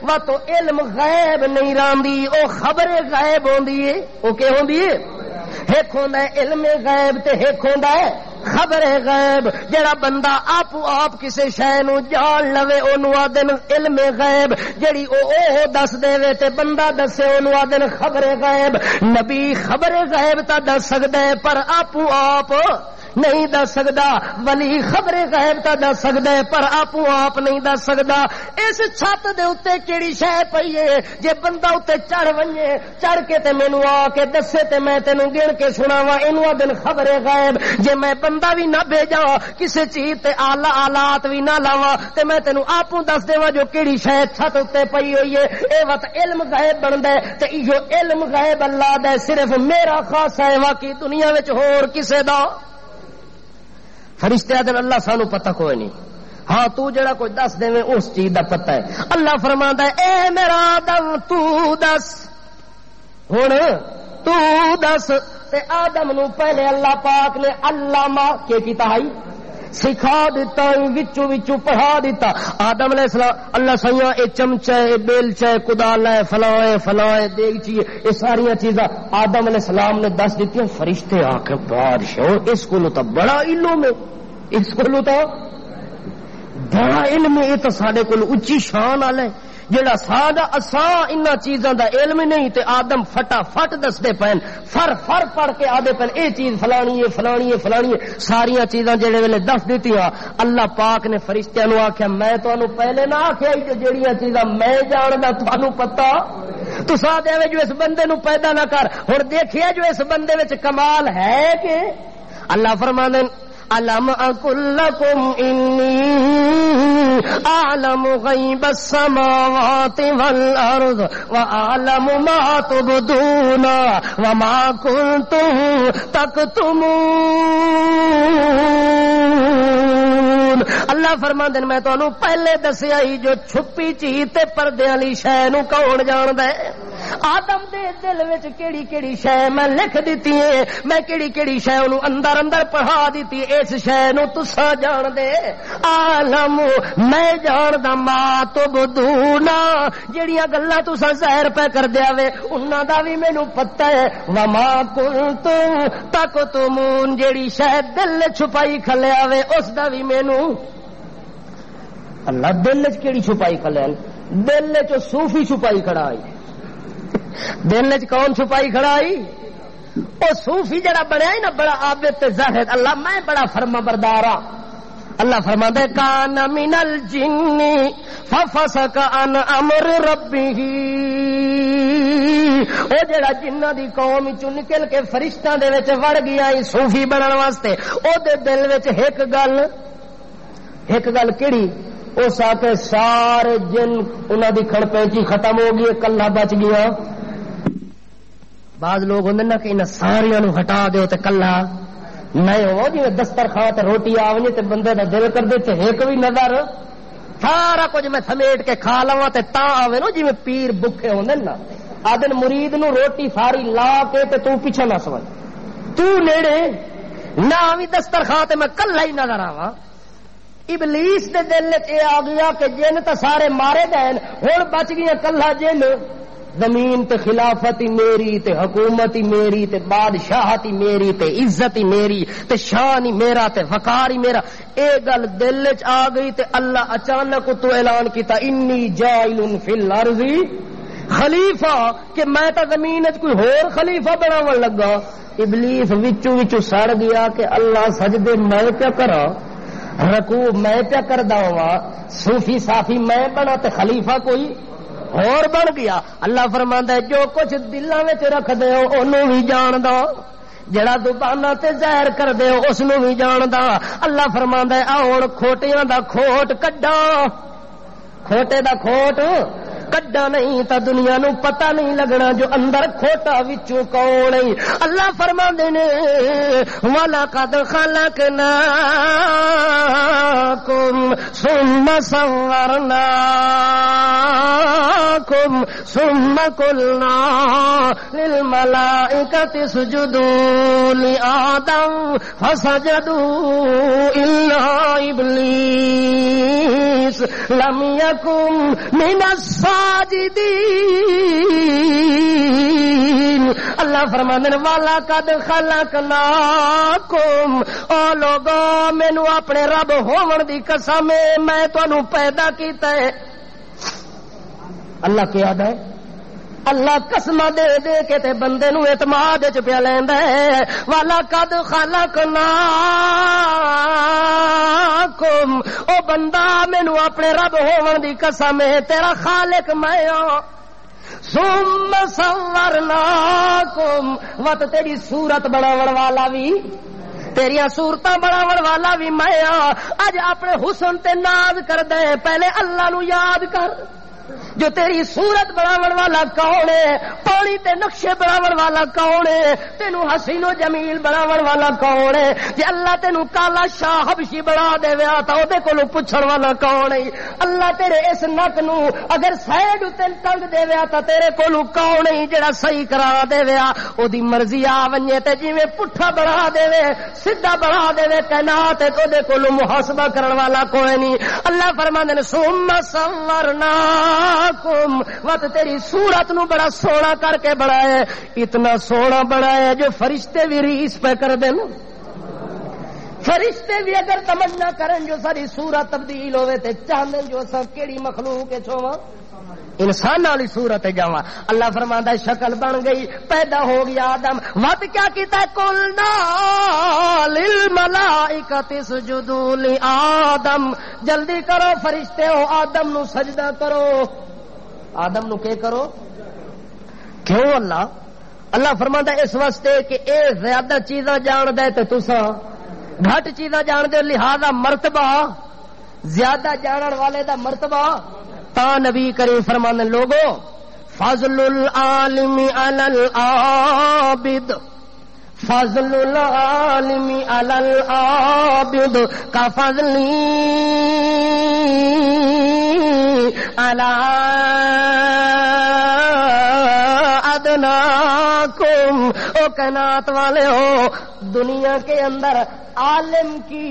وا تو علم غیب نہیں راندی او خبر غیب ہوندی ہے. او کہ ہوندی ہے ایک ہوندا ہے علم غیب تے ایک ہوندا ہے خبر غیب. جڑا بندہ آپ کسے شے نو جان لوے اونوں آدن علم غیب. جڑی او دس دے تے بندہ دسے اونوں آدن خبر غیب. نبی خبر غیب تا دس سکدا ہے پر آپ نہیں دس سکدا. ولی خبر غیب تا دس سکدا ہے پر آپ نہیں دس سکدا. اس چھت دے اوتے کیڑی شے پئی ہے جے بندہ اوتے چڑھ ونجے چڑھ کے تے مینوں آ کے دسے تے میں تینوں گن کے سناواں اینوں دن خبر غیب. جے میں بندہ بھی نہ بھیجا کسے چیز تے آلات بھی نہ لاواں تے میں تینوں آپوں دس دیواں جو کیڑی شے چھت اوتے پئی ہوئی ہے. اے وقت علم غیب بندا ہے تے ایو علم غیب اللہ دا صرف میرا خاص ہے واقعی دنیا وچ ہور کسے دا فرشتے آدھے اللہ سانو پتہ کوئی نہیں. ہاں تو جڑا کوئی دس دے اس چیز دا پتہ ہے. اللہ فرماندا ہے اے میرا آدم تو دس ہن تو دس تے آدم نو پہلے اللہ پاک نے علامہ کے کیتا ہے سکھا دیتا وچوں پڑھا دیتا. آدم علیہ السلام اللہ سیاں اے چمچہ اے بیلچہ کدال ہے فلاں دیگچی یہ ساری چیزاں آدم علیہ السلام نے دس دیتی. فرشتے آ کے بادشاہ اس کو تو بڑا علم ہے اس کو تو بڑا علم ہے. یہ تو سارے کو اچھی شان والا ہے جڑا ساڈا اساں انہاں چیزاں دا علم نہیں تے آدم فٹافٹ دسدے پین فر پڑھ کے آدھے پین اے چیز فلانی ہے ساریاں چیزاں جڑے ویلے دس دتیاں. اللہ پاک نے فرشتیاں نو آکھیا میں تانوں پہلے نہ آکھیا کہ جڑیاں چیزاں میں جاندا تانوں پتہ تساں دے جو اس بندے نو پیدا نہ کر. ہن دیکھیا جو اس بندے وچ کمال ہے کہ اللہ فرماندے علم اقل لکم انی اعلم غیب السماوات والارض واعلم ما تبدون وما کنتم تکتمون. اللہ فرماندے میں تانوں پہلے دسیا ہی جو چھپی چیز تے پردے والی شے نو کون جاندا ہے. آدم دے دل وچ کیڑی شے میں لکھ دتی ہے میں کیڑی شے اونوں اندر پڑھا دتی. اس شے نو تساں جان دے عالم میں جاندا ما تبدون جڑیاں گلاں تساں ظاہر پہ کر دیا وے انہاں دا بھی مینوں پتہ ہے. وما کنتم تکتمون جڑی شے دل چھپائی کھلیا وے اس دا بھی مینوں اللہ دل وچ کیڑی چھپائی کھلیا دل وچ صوفی چھپائی کھڑا ہے. دل وچ کون چھپائی کھڑا ہے او صوفی جڑا بنیا ہے نا بڑا عابد تے زاہد اللہ میں بڑا فرما بردار ہاں. اللہ فرماتا ہے کان من الجن ففسق عن امر ربه او جڑا جنہ دی قوم چوں نکل کے فرشتاں دے وچ وڑ گیا صوفی بنن واسطے، او دے دل وچ ایک گل کیڑی؟ اس آتے سارے جن انہاں دی کھڑ پینچی ختم ہو گئی، کلہ بچ گیا۔ بعض لوگ ہوندے نا کہ انہاں ساریاں نو ہٹا دیو تے کلہ نہیں ہو، جی دسترخوان تے روٹی آونی تے بندے دا دل کر دے تے ایک بھی نظر سارا کچھ میں سمیٹ کے کھا لواں تے تاں آوے نا، جویں پیر بکھے ہوندے نا، آدن مرید نو روٹی ساری لا کے تے تو پیچھے نہ سوچ، تو نیڑے نہ آویں دسترخوان تے میں کلہ ہی نظر آواں۔ ابلیس دے دل وچ اے آ گیا کہ جن تے سارے مارے گئے، ہن بچ گیا کلہ جن، زمین تے خلافت ہی میری تے حکومت ہی میری تے بادشاہت ہی میری تے عزت ہی میری تے شان ہی میرا تے وقار ہی میرا۔ اے گل دل وچ آ گئی تے اللہ اچانک تو اعلان کیتا انی جاعل فی الارض خلیفہ، کہ میں تا زمین وچ کوئی ہور خلیفہ بناون لگا۔ ابلیس وچوں سڑ گیا کہ اللہ سجدے میں کیا کراں، رکوع میں کیا کردا ہوا، صوفی صافی میں بنا تے خلیفہ کوئی اور بن گیا۔ اللہ فرماندا ہے جو کچھ دلاں وچ رکھ دے ہو اونوں بھی جاندا، جڑا زباناں تے ظاہر کر دے ہو اس نوں بھی جاندا۔ اللہ فرماندا ہے آ ہن کھوٹیاں دا کھوٹ کڈاں، کھوٹے دا کھوٹ کڈا نہیں تا دنیا نو پتہ نہیں لگنا جو اندر کھوٹا وچوں کون ہے۔ اللہ فرماندے نے وَلَقَدْ خَلَقْنَاكُمْ ثُمَّ صَوَّرْنَاكُمْ ثُمَّ قُلْنَا لِلْمَلَائِكَةِ اسْجُدُوا لِآدَمَ فَسَجَدُوا إِلَّا إِبْلِيسَ لَمْ يَكُنْ مِنَ الساجدین۔ اللہ فرماندے نے وَلَقَدْ خَلَقْنَاكُمْ، او لوگو مینوں اپنے رب ہون دی قسم میں تانوں پیدا کیتا ہے۔ اللہ کیا ہے؟ اللہ قسم دے دے کے تے بندے نو اعتماد وچ پیا لیندا ہے۔ وَلَقَدْ خَلَقْنَاكُمْ، او بندہ مینوں اپنے رب ہون دی قسم ہے تیرا خالق میں ہاں۔ ثُمَّ صَوَّرْنَاكُمْ، وت تیری صورت بناون والا بھی، تیریاں صورتاں بناون والا بھی میں ہاں۔ اج اپنے حسن تے ناز کر دے، پہلے اللہ نو یاد کر جو تیری صورت بناون والا کون ہے، پانی تے نقشے بناون والا کون ہے، تینو حسین و جمیل بناون والا کون ہے۔ جے اللہ تینو کالا شاہ حبشی بنا دے ویا تا او دے کولوں پوچھن والا کون ہے۔ اللہ تیرے اس نک نو اگر سائیڈ تے ٹنگ دے ویا تا تیرے کولوں کون ہے جڑا صحیح کرا دے ویا۔ او دی مرضی آ ونجے تے جویں پٹھا بنا دے وے سیدھا بنا دے وے کائنات او دے کولوں محاسبہ کرن والا کوئی نہیں۔ اللہ فرماندے نے ثم صورنا وت تیری صورت نو بڑا سونا کر کے بنایا، اتنا سونا بنایا جو فرشتے بھی ریس پہ کر دیں۔ فرشتے بھی اگر تمنا کرن جو ساری صورت تبدیل ہوئے تے چاہندے جو سب کیڑی مخلوق ہے چھواں انسان والی صورت ہے جاواں۔ اللہ فرماندا ہے شکل بن گئی، پیدا ہو گیا آدم۔ وت کیا کیتا ہے قلنا للملائکۃ اسجدوا لآدم، جلدی کرو فرشتے ہو آدم نو سجدہ کرو۔ آدم نو کے کرو؟ کیوں اللہ؟ اللہ فرماندا ہے اس واسطے کہ اے زیادہ چیزاں جان دے تے تساں گھٹ چیزاں جان دے، لہذا مرتبہ زیادہ جانن والے دا مرتبہ تا نبی کریم فرماندے لوگو فضل العالم علی العابد، فضل العالم علی العابد کا فضلی علی ادناکم۔ او کائنات والے ہو، دنیا کے اندر عالم کی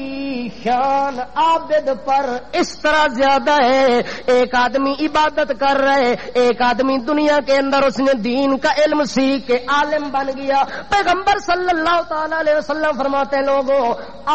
شان عابد پر اس طرح زیادہ ہے۔ ایک آدمی عبادت کر رہے، ایک آدمی دنیا کے اندر اس نے دین کا علم سیکھ کے عالم بن گیا۔ پیغمبر صلی اللہ تعالی علیہ وسلم فرماتے ہیں لوگوں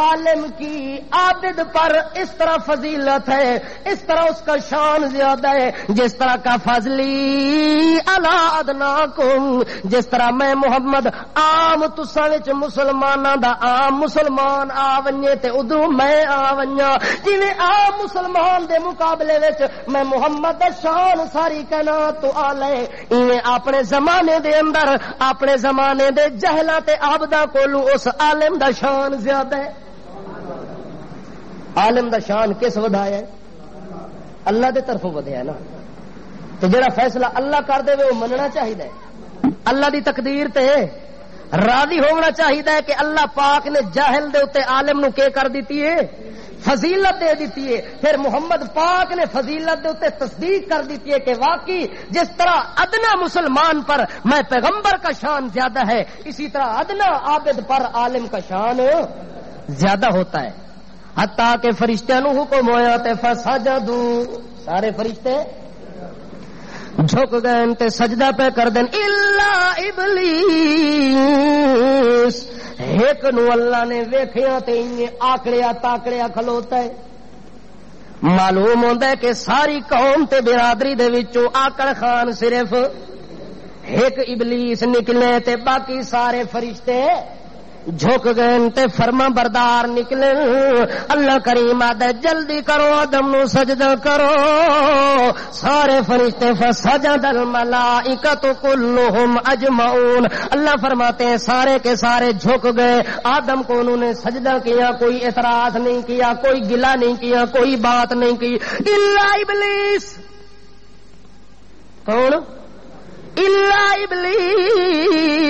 عالم کی عابد پر اس طرح فضیلت ہے، اس طرح اس کا شان زیادہ ہے جس طرح کا فضلی علی ادناکم، جس طرح میں محمد عام تساں وچ مسلمان مسلماناں دا عام مسلمان آ ونجے تے ادھروں میں آ ونجاں جویں عام مسلمان دے مقابلے وچ میں محمد دا شان ساری کائنات تو اعلی ایویں اپنے زمانے دے اندر اپنے زمانے دے جہلاں تے عابداں کولوں اس عالم دا شان زیادہ ہے. عالم دا شان کس ودایا ہے؟ اللہ دے طرفوں ودیا ہے نا. تو جڑا فیصلہ اللہ کر دے وہ مننا چاہیے. اللہ دی تقدیر تے راضی ہونا چاہیے کہ اللہ پاک نے جاہل دے اوتے عالم نو کے کر دیتی ہے فضیلت دے دیتی ہے. پھر محمد پاک نے فضیلت دے اوتے تصدیق کر دیتی ہے کہ واقعی جس طرح ادنا مسلمان پر میں پیغمبر کا شان زیادہ ہے اسی طرح ادنا عابد پر عالم کا شان زیادہ ہوتا ہے. حتیٰ کہ فرشتیاں نو حکم ہویا تے فسجدوا سارے فرشتے جھک گئے تے سجدہ پہ کر دین الا ابلیس ایک نو اللہ نے ویکھیا تے انہیں آکڑیا تاکڑیا کھلوتا ہے. معلوم ہوندا ہے کہ ساری قوم تے برادری دے وچوں آکڑ خان صرف ایک ابلیس نکلے تے باقی سارے فرشتے جھک گئے تے فرما بردار نکلے. اللہ کریم آدھے جلدی کرو آدم نو سجدہ کرو. سارے فرشتے فسجد الملائکۃ کلھم اجمعون. اللہ فرماتے ہیں سارے کے سارے جھک گئے. آدم کو انہوں نے سجدہ کیا, کوئی اعتراض نہیں کیا, کوئی گلہ نہیں کیا, کوئی بات نہیں کی. الا ابلیس کون؟ الا ابلیس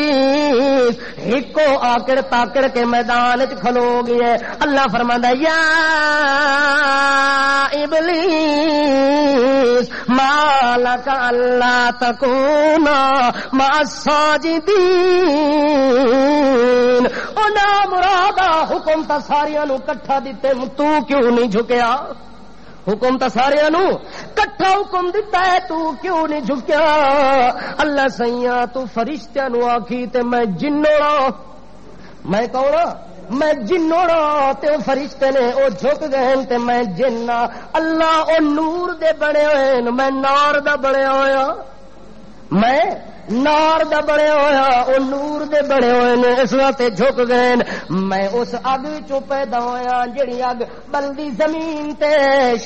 ایکو آکڑ تاکڑ کے میدان وچ کھلو گیا. اللہ فرماندا یا ابلیس ما لک الا تکون مع الساجدین. او نا مرادا حکم تا ساریاں نو کٹھا دتے تو کیوں نہیں جھکیا؟ حکم تا سارے نو کٹھا حکم دیتا ہے تو کیوں نہیں جھکیا؟ اللہ سیاں تو فرشتیاں نو آکھی تے میں جنوڑا میں کہنا میں جنوڑا تے او فرشتے نے او جھک گئے تے میں جنہ. اللہ او نور دے بنے ہوئے میں نار دا بنے ہویا میں نار دا بڑے ہویا او نور دے بڑے ہوئے نے اس واسطے جھک گئے. میں اس اگ وچوں پیدا ہویا جڑی اگ بلدی زمین تے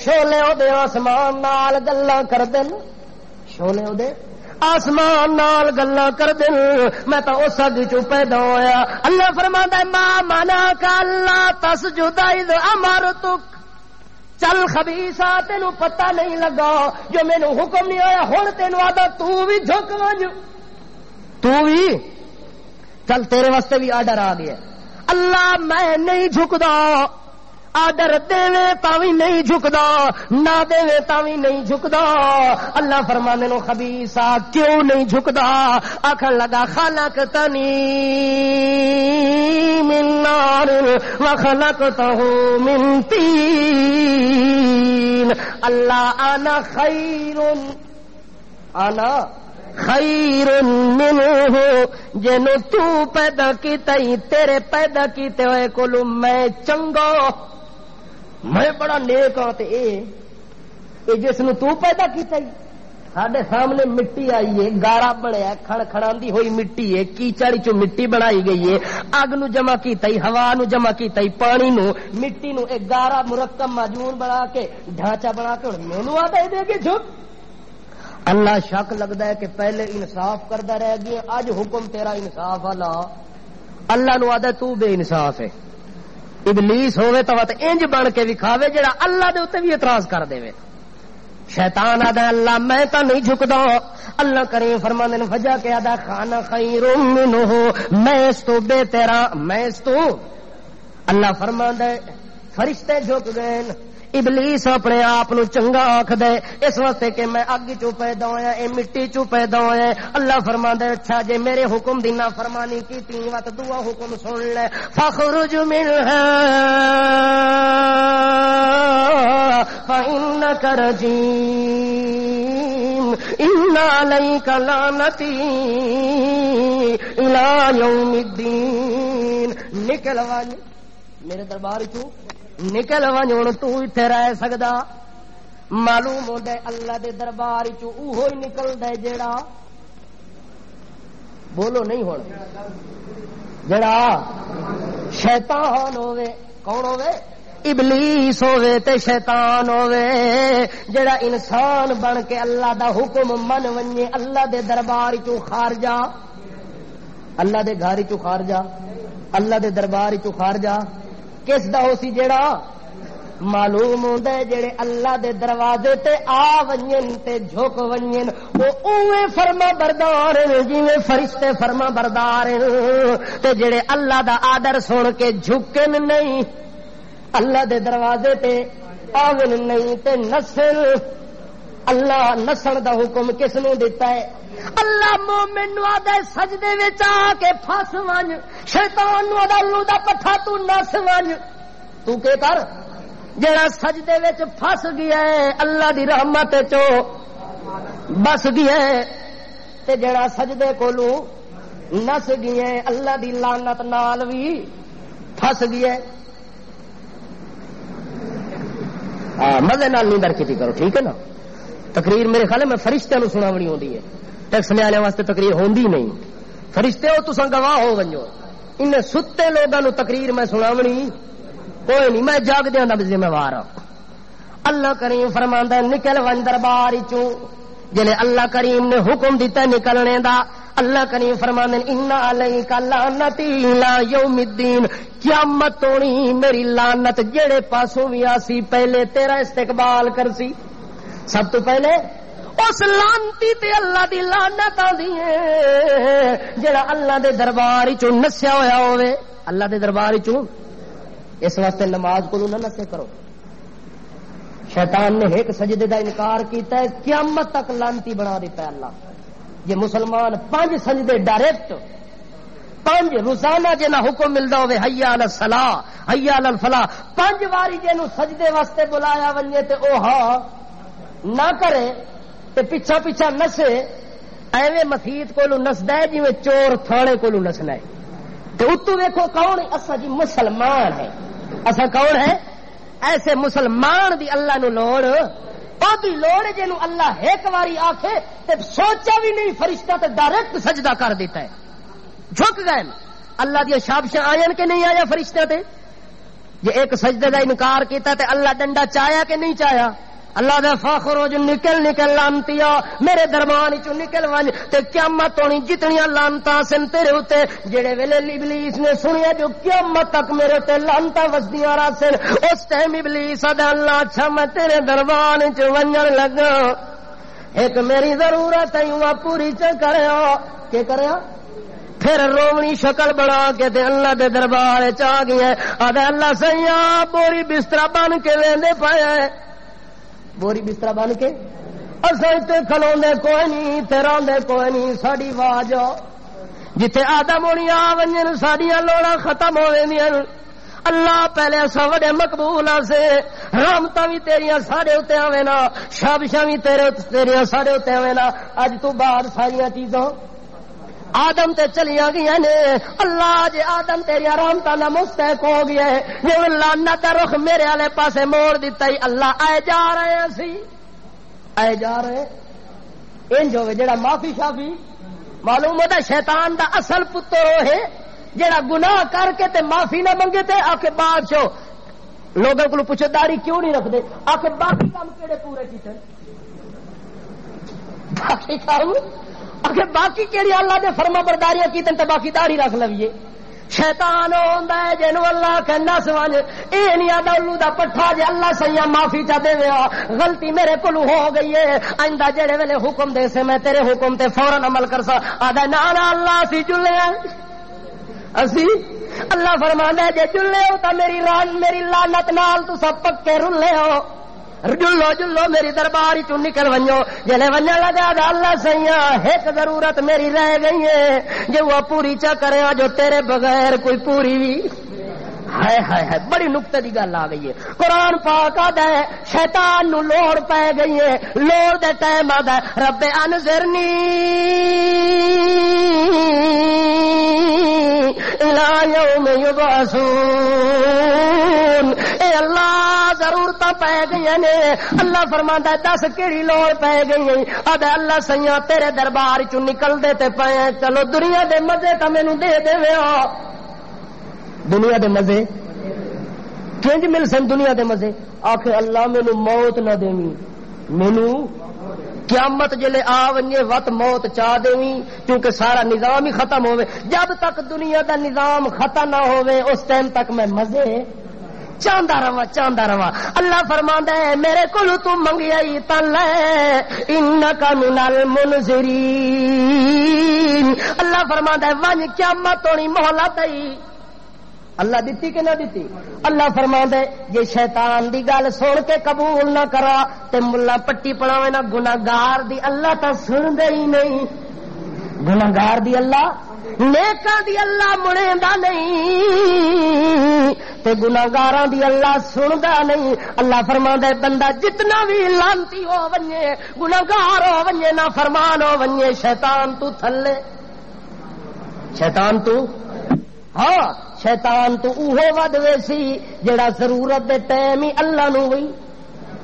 شولے او دے آسمان نال گلاں کر دین. شولے او دے آسمان نال گلاں کر دین. میں تا اس اگ وچوں پیدا ہویا. اللہ فرماندا ہے ما منعک الا تسجد اذ امرتک. چل خبیثا تینوں پتہ نہیں لگا جو مینوں حکم نہیں ہویا ہن تینوں آدا تو بھی جھک ونج تو بھی چل تیرے واسطے بھی آرڈر آ گیا. اللہ میں نہیں جھکدا آرڈر دے تاوی نہیں جھکدا نہ دے تاوی نہیں جھکدا. اللہ فرمانے نو خبیثا کیوں نہیں جھکدا؟ آکھن لگا خلقتنی من نار وخلقته من طین. اللہ انا خیر منہ جنو تو پیدا کیتا ہی تیرے پیدا کیتے ہوئے کولو میں چنگا میں بڑا نیک ہاں. تے اے جس نو تو پیدا کیتا ہی ساڈے سامنے مٹی آئی ہے گارا بنیا کھڑ کھڑاندی ہوئی مٹی ہے کیچڑ چو مٹی بنائی گئی ہے. اگ نو جمع کیتا ہی ہوا نو جمع کیتا ہی پانی نو مٹی نو ایک گارا مرکب معجون بنا کے ڈھانچہ بنا کے مینوں آتا ہے دے کے جھک. اللہ شک لگتا ہے کہ پہلے انصاف کردا رہ گیا اج حکم تیرا انصاف والا. اللہ نو آدا تو بے انصاف ہے. ابلیس ہوے تو انج بن کے وکھاوے جڑا اللہ دے اوتے بھی اعتراض کر دے. شیطان آدا اللہ میں تو نہیں جھکدا. اللہ کریم فرماندے نے وجہ کہ آدا خانا خیر منہ میں اس تو بہتر میں اس تو. اللہ فرماندا ہے فرشتے جھک گئے. ابلیس اپنے آپ نو چنگا آکھ دے اس واسطے کہ میں اگ چو پیدا ہویا اے مٹی چو پیدا ہویا. اللہ فرماندا ہے اچھا جے میرے حکم دی نافرمانی کیتی وقت دعا حکم سن لے فخرج منها فإنك رجيم إن عليك لعنتي إلى يوم الدين. نکل ون میرے دربار چو نکل ون ہوں تو اتنے رہ سکدا. معلوم ہوتا ہے اللہ دے دربار چو اوہو ہی نکلدا ہے جیڑا بولو نہیں ہون جیڑا شیطان ہوے کون ہوے ابلیس ہوے تے شیطان ہوے جڑا انسان بن کے اللہ دا حکم من ونجے اللہ دے دربار چوں خارجا اللہ دے گھر چوں خارجا اللہ دے دربار چوں خارجا کس دا ہو سی جڑا معلوم ہوندا ہے جڑے اللہ دے دروازے تے آ ونجن تے جھک ونجن او اوے فرما بردار جویں فرشتے فرما بردار تے جڑے اللہ دا آدر سن کے جھکن نہیں اللہ دے دروازے تے آون نہیں تے نسل اللہ نسل دا حکم کس نو دیتا ہے اللہ مومن نو آدھے سجدے وچ آ کے پھس ونج شیطان نو آدھے الو دا پٹھا تو نس ونج تو کے کر جڑا سجدے وچ پھس گیا ہے اللہ دی رحمت چو بس گیا ہے تے جڑا سجدے کولو نس گیا ہے اللہ دی لعنت نال بھی پھس گیا ہے مزے نال نیندر کیتی کرو ٹھیک ہے نا تقریر میرے خیال میں فرشتیاں نو سناونی ہوندی ہے ٹیکس والے واسطے تقریر ہوندی نہیں فرشتے ہو تساں گواہ ہو ونجو ان ستے لوگاں نو تقریر میں سناونی کوئی نہیں میں جاگ دیاں دا ذمہ وار ہاں اللہ کریم فرماندا نکل ون دربار چوں جلے اللہ کریم نے حکم دیتا نکلنے دا اللہ کریم فرماندے ان علیک لعنتی الی یوم الدین قیامت ہونی میری لعنت جڑے پاسوں بھی آسی پہلے تیرا استقبال کرسی سب تو پہلے اس لعنتی تے اللہ دی لعنت آندی ہے جڑا اللہ دے دربار چوں نسیا ہویا ہوے اللہ دے دربار چوں اس واسطے نماز کو نہ نسے کرو شیطان نے ایک سجدے دا انکار کیتا ہے قیامت تک لعنتی بنا دیتا ہے اللہ یہ مسلمان 5 سجدے ڈائریکٹ 5 روزانہ جنا حکم ملدا ہوے حی علی الصلاۃ حی علی الفلاح 5 واری جنوں سجدے واسطے بلایا ونجے تے او ہاں نہ کرے تے پیچھا پیچھا نسے ایویں مسیت کولو نسدا ہے جویں چور تھانے کولو نسنا ہے تے اتو ویکھو کون اسا جی مسلمان ہے اسا کون ہے ایسے مسلمان دی اللہ نو لوڑ او دی لوڑ جنوں اللہ ایک واری آکھے تے سوچا بھی نہیں فرشتہ تے ڈائریکٹ سجدہ کر دیتا ہے جھک گئے اللہ دی شابشاں آئین کے نہیں آیا فرشتہ تے یہ ایک سجدے دا انکار کیتا تے اللہ ڈنڈا چایا کہ نہیں چایا اللہ دے فاخرو جو نکل لانتیا میرے دربار چوں نکل ون تے قیامت ہونی جتنیاں لانتاں سن تیرے اوتے جڑے ویلے ابلیس نے سنیا جو قیامت تک میرے اوتے لانتاں وسدیاں راسن اس ٹائم ابلیس آدا اللہ اچھا میں تیرے دربار چ ونجن لگا ایک میری ضرورت ہے وہ پوری چ کریا کہ کریا پھر رومنی شکل بنا کے تے اللہ دے دربار چ آ گیا آدا اللہ سیا بوری بستر بن کے لیندے پایا بوری بستر بن کے اصل تے کھلوندے کوئی نہیں تے روندے کوئی نہیں ساڈی آواز جتھے آدم ہونی آ ونجن ساڈیاں لوڑاں ختم ہو ویندیاں اللہ پہلے اساں وڈے مقبول سے رحمتاں وی تیریاں ساڈے اوتے آویں نا شابشاں وی تیریاں ساڈے اوتے آویں نا اج تو بعد ساریاں چیزاں آدم تے چلیاں گیا نے اللہ جے آدم تیری رحمتاں دا مستحق ہو گیا ہے جو لعنت دا رخ میرے والے پاسے موڑ دیتا ہی اللہ آئے جا رہے سی آئے جا رہے انج ہوے جڑا معافی شافی معلوم ہوتا شیطان دا اصل پتر ہے جڑا گناہ کر کے تے معافی نہ منگے تے آکے بادشاہ لوگوں کو پوچھے داڑھی کیوں نہیں رکھ دے آکے باقی کام کیڑے پورے کیتے باقی کام آخر باقی کیڑی اللہ دے فرما برداریاں کی تے باقی داڑھی رکھ لویے شیطان ہوندا ہے جنوں اللہ کہندا سوال اے نہیں آدا الو دا پٹھا جے اللہ سیا معافی چا دیویا غلطی میرے کولو ہو گئی ہے آئندہ جڑے ویلے حکم دے سے میں تیرے حکم تے فوراً عمل کرسا آدا نا نا اللہ سی جلے اسی اللہ فرماندا ہے جے جلے ہو تا میری لعنت نال تساں پکے رلے ہو جلو جلو میری دربار چوں نکل ونجو جلے ونجن لگا اللہ سیا ایک ضرورت میری رہ گئی ہے جو وہ پوری چا کرے جو تیرے بغیر کوئی پوری بھی ہائے ہائے ہائے بڑی نقطے دی گل آ گئی ہے قرآن پاک آدا ہے شیطان نو لوڑ پے گئی ہے لوڑ دے ٹائم آدا ہے رب انذرنی الی یوم یبعثون اے اللہ ضرورت پے گئی نے اللہ فرماندا ہے دس کیڑی لوڑ پے گئی آدا اللہ سیاں تیرے دربار چوں نکل دے تے پے چلو دنیا دے مزے تا مینوں دے دیو دنیا دے مزے کنج مل سن دنیا دے مزے آخر اللہ مینو موت نہ دیویں مینو قیامت جلے آ ونجے وت موت چاہ دیویں کیونکہ سارا نظام ہی ختم ہوئے جب تک دنیا دا نظام ختم نہ ہوئے اس ٹائم تک میں مزے چاہتا رہا اللہ فرماندا ہے میرے کول تو منگیا ہی تے لے انک من المنذرین اللہ فرماندا ہے ون قیامت ہونی مہلت ہے اللہ دیتی کہ نہ دیتی اللہ فرماندا ہے جے شیطان دی گل سن کے قبول نہ کرا تے ملا پٹی پڑاوے نہ گناہگار دی اللہ تا سندا ہی نہیں گناہگار دی اللہ نیکاں دی اللہ منیندا نہیں تے گناہگاراں دی اللہ سندا نہیں اللہ فرماندا ہے بندہ جتنا بھی لعنتی ہو ونجے گناہگار ہو ونجے نا فرمان ہو ونجے شیطان تو تھلے شیطان تو ہاں شیطان تو اوہو ود ویسی جڑا ضرورت دے ٹائم ہی اللہ نو وی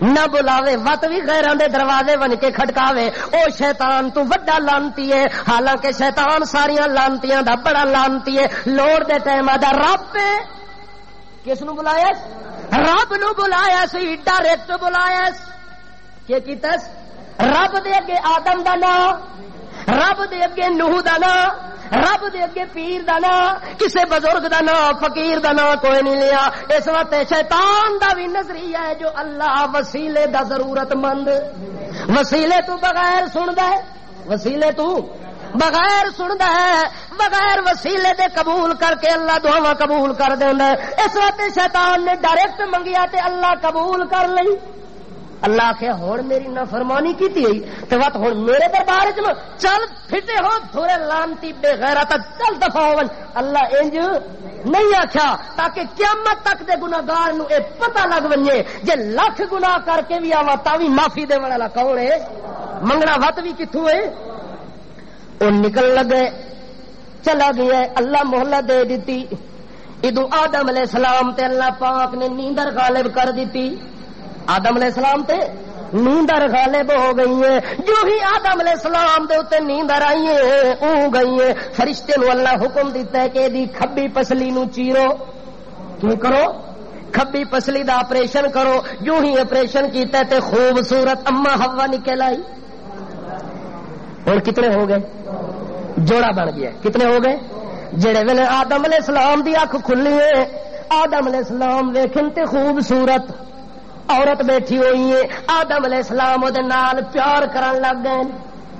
نہ بلاوے وت بھی غیراں دے دروازے بن کے کھٹکاوے او شیطان تو وڈا لعنتی ہے حالانکہ شیطان ساریاں لعنتیاں دا بڑا لعنتی ہے لوڑ دے ٹائم دا رب کس نو بلایا رب نو بلایا سی ڈائریکٹ بلایا کہ کیتا رب دے اگے آدم دا نام رب دے اگے نوح دا نام رب دے اگے پیر دا نام کسے بزرگ دا نام فقیر دا نام کوئی نہیں لیا اس وقت شیطان دا بھی نظریہ ہے جو اللہ وسیلے دا ضرورت مند وسیلے تو بغیر سندا ہے وسیلے تو بغیر سندا ہے بغیر وسیلے دے قبول کر کے اللہ دعاواں قبول کر دیندا ہے اس وقت شیطان نے ڈائریکٹ منگیا تے اللہ قبول کر لئی اللہ آخیا ہوں میری نافرمانی کیتی ہے تو وقت ہوں میرے دربار چل پھٹے ہو تھوڑے لانتی بے غیرت چل دفع ہو اللہ انج نہیں آخیا تاکہ قیامت تک دے گناہگار نو اے پتہ لگ ونجے جے لاکھ گناہ کر کے بھی آوا تا بھی معافی دے والا کون ہے منگنا وت بھی کتھوں ہے وہ نکل لگے چلا گیا اللہ مہلت دے دیتی ادو آدم علیہ السلام تے اللہ پاک نے نیندر غالب کر دیتی آدم علیہ السلام تے نیندر غالب ہو گئی ہے جو ہی آدم علیہ السلام دے اوتے نیندر آئی ہے او گئی ہے فرشتے نو اللہ حکم دیتا ہے کہ دی کھبی پسلی نو چیرو کی کرو کھبی پسلی دا آپریشن کرو جو ہی آپریشن کیتا ہے تے خوبصورت اما حوا نکل آئی اور کتنے ہو گئے جوڑا بن گیا کتنے ہو گئے جڑے ویلے آدم علیہ السلام دی اکھ کھلی ہے آدم علیہ السلام ویکھن تے خوبصورت عورت بیٹھی ہوئی ہے آدم علیہ السلام دے نال پیار کرن لگ گئے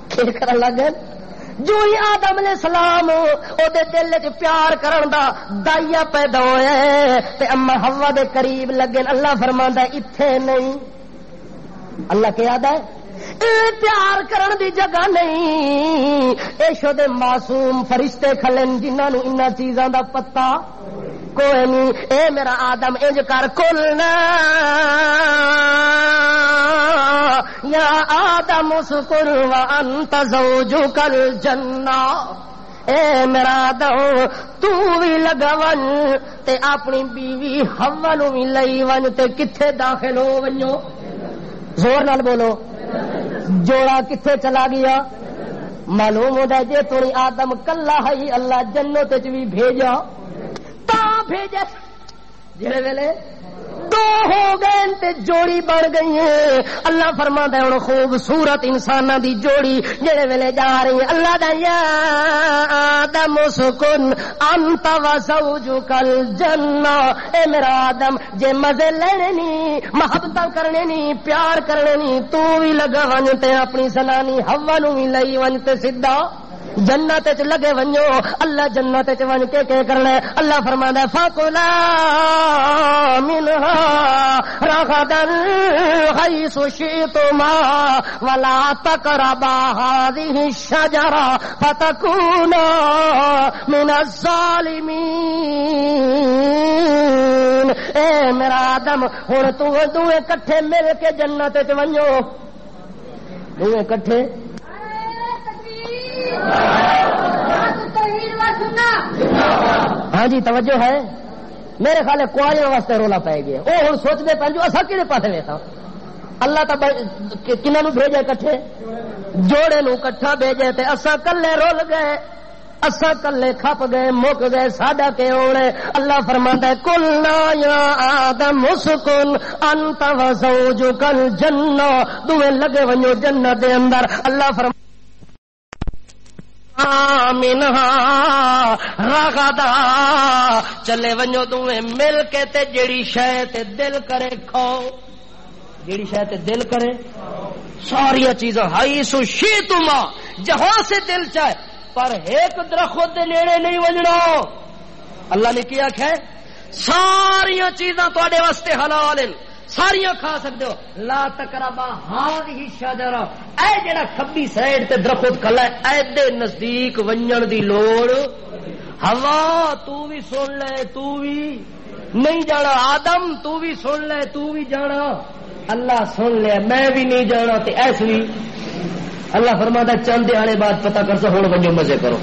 کھیل کرن لگ گئے جو ہی آدم علیہ السلام او دے دل وچ پیار کرن دا دائیا پیدا ہویا ہے تے اما حوا دے قریب لگے اللہ فرماندا ہے ایتھے نہیں اللہ کہیا ہے پیار کرن دی جگہ نہیں ایشو دے معصوم فرشتے کھلن جنہاں نو انہاں چیزاں دا پتہ کوئی نہیں اے میرا آدم انج کر کلنا یا آدم اسکن وانت زوجک الجنہ اے میرا آدم تو بھی لگا ون تے اپنی بیوی حوا نو بھی لئی ون تے کتھے داخل ہو ونجو زور نال بولو جوڑا کتھے چلا گیا معلوم ہوتا ہے جے تھوڑی آدم کلا ہے اللہ جنت وچ بھی بھیجا تا بھیجے جڑے ویلے دو ہو گئے تے جوڑی بن گئی ہے اللہ فرماندا ہے ہن خوبصورت انساناں دی جوڑی جڑے ویلے جا رہی ہے اللہ دا یا آدم اسکن انت و زوجک الجنہ اے میرا آدم جے مزے لینے نی محبت کرنے نی پیار کرنے نی تو بھی لگا ون تے اپنی سنانی حوا نو بھی لئی ون تے سیدھا جنت وچ لگے ونجو اللہ جنت وچ ون کے کرنا ہے اللہ فرماندا ہے فاکلا منها رغدا حيث شئتما ولا تقربا هذه الشجرة فتكونا من الظالمين اے میرا آدم ہن تو دوے کٹھے مل کے جنت وچ ونجو دوے کٹھے ہاں جی توجہ ہے میرے خیال ہے کوائیاں واسطے رولا پی گیا وہ ہوں سوچتے پہ جو اصا کہڑے پاس ویسا اللہ تو کنہوں بھیجے کٹھے جوڑے نو کٹھا بھیجے تے اصا کلے رول گئے اسا کلے کھپ گئے مک گئے ساڈا کہ ہونے اللہ فرماندا ہے قلنا یا آدم اسکن انت وزوجک الجنہ دوویں لگے ونجو جنت دے اندر اللہ فرماندا منہا رغدا چلے ونجو دوویں مل کے تے جڑی شے تے دل کرے کھاؤ جڑی شے تے دل کرے ساری چیزاں ہائی سو شیتما جہاں سے دل چاہے پر ایک درخت دے نیڑے نہیں وجنا اللہ نے کیا ہے ساری چیزاں تواڈے واسطے حلال ہیں ساریاں کھا سکتے ہو لا تقربا ہذه الشجرہ اے جڑا کھبی سائیڈ تے درخت کھلا اے دے نزدیک ونجن دی لوڑ ہوا تو بھی سن لے تو بھی نہیں جانا آدم تو بھی سن لے تو بھی جانا اللہ سن لے میں بھی نہیں جانا تے ایسے بھی اللہ فرماتا چند دیہاڑے بعد پتہ کر سو ہن ونجو مزے کرو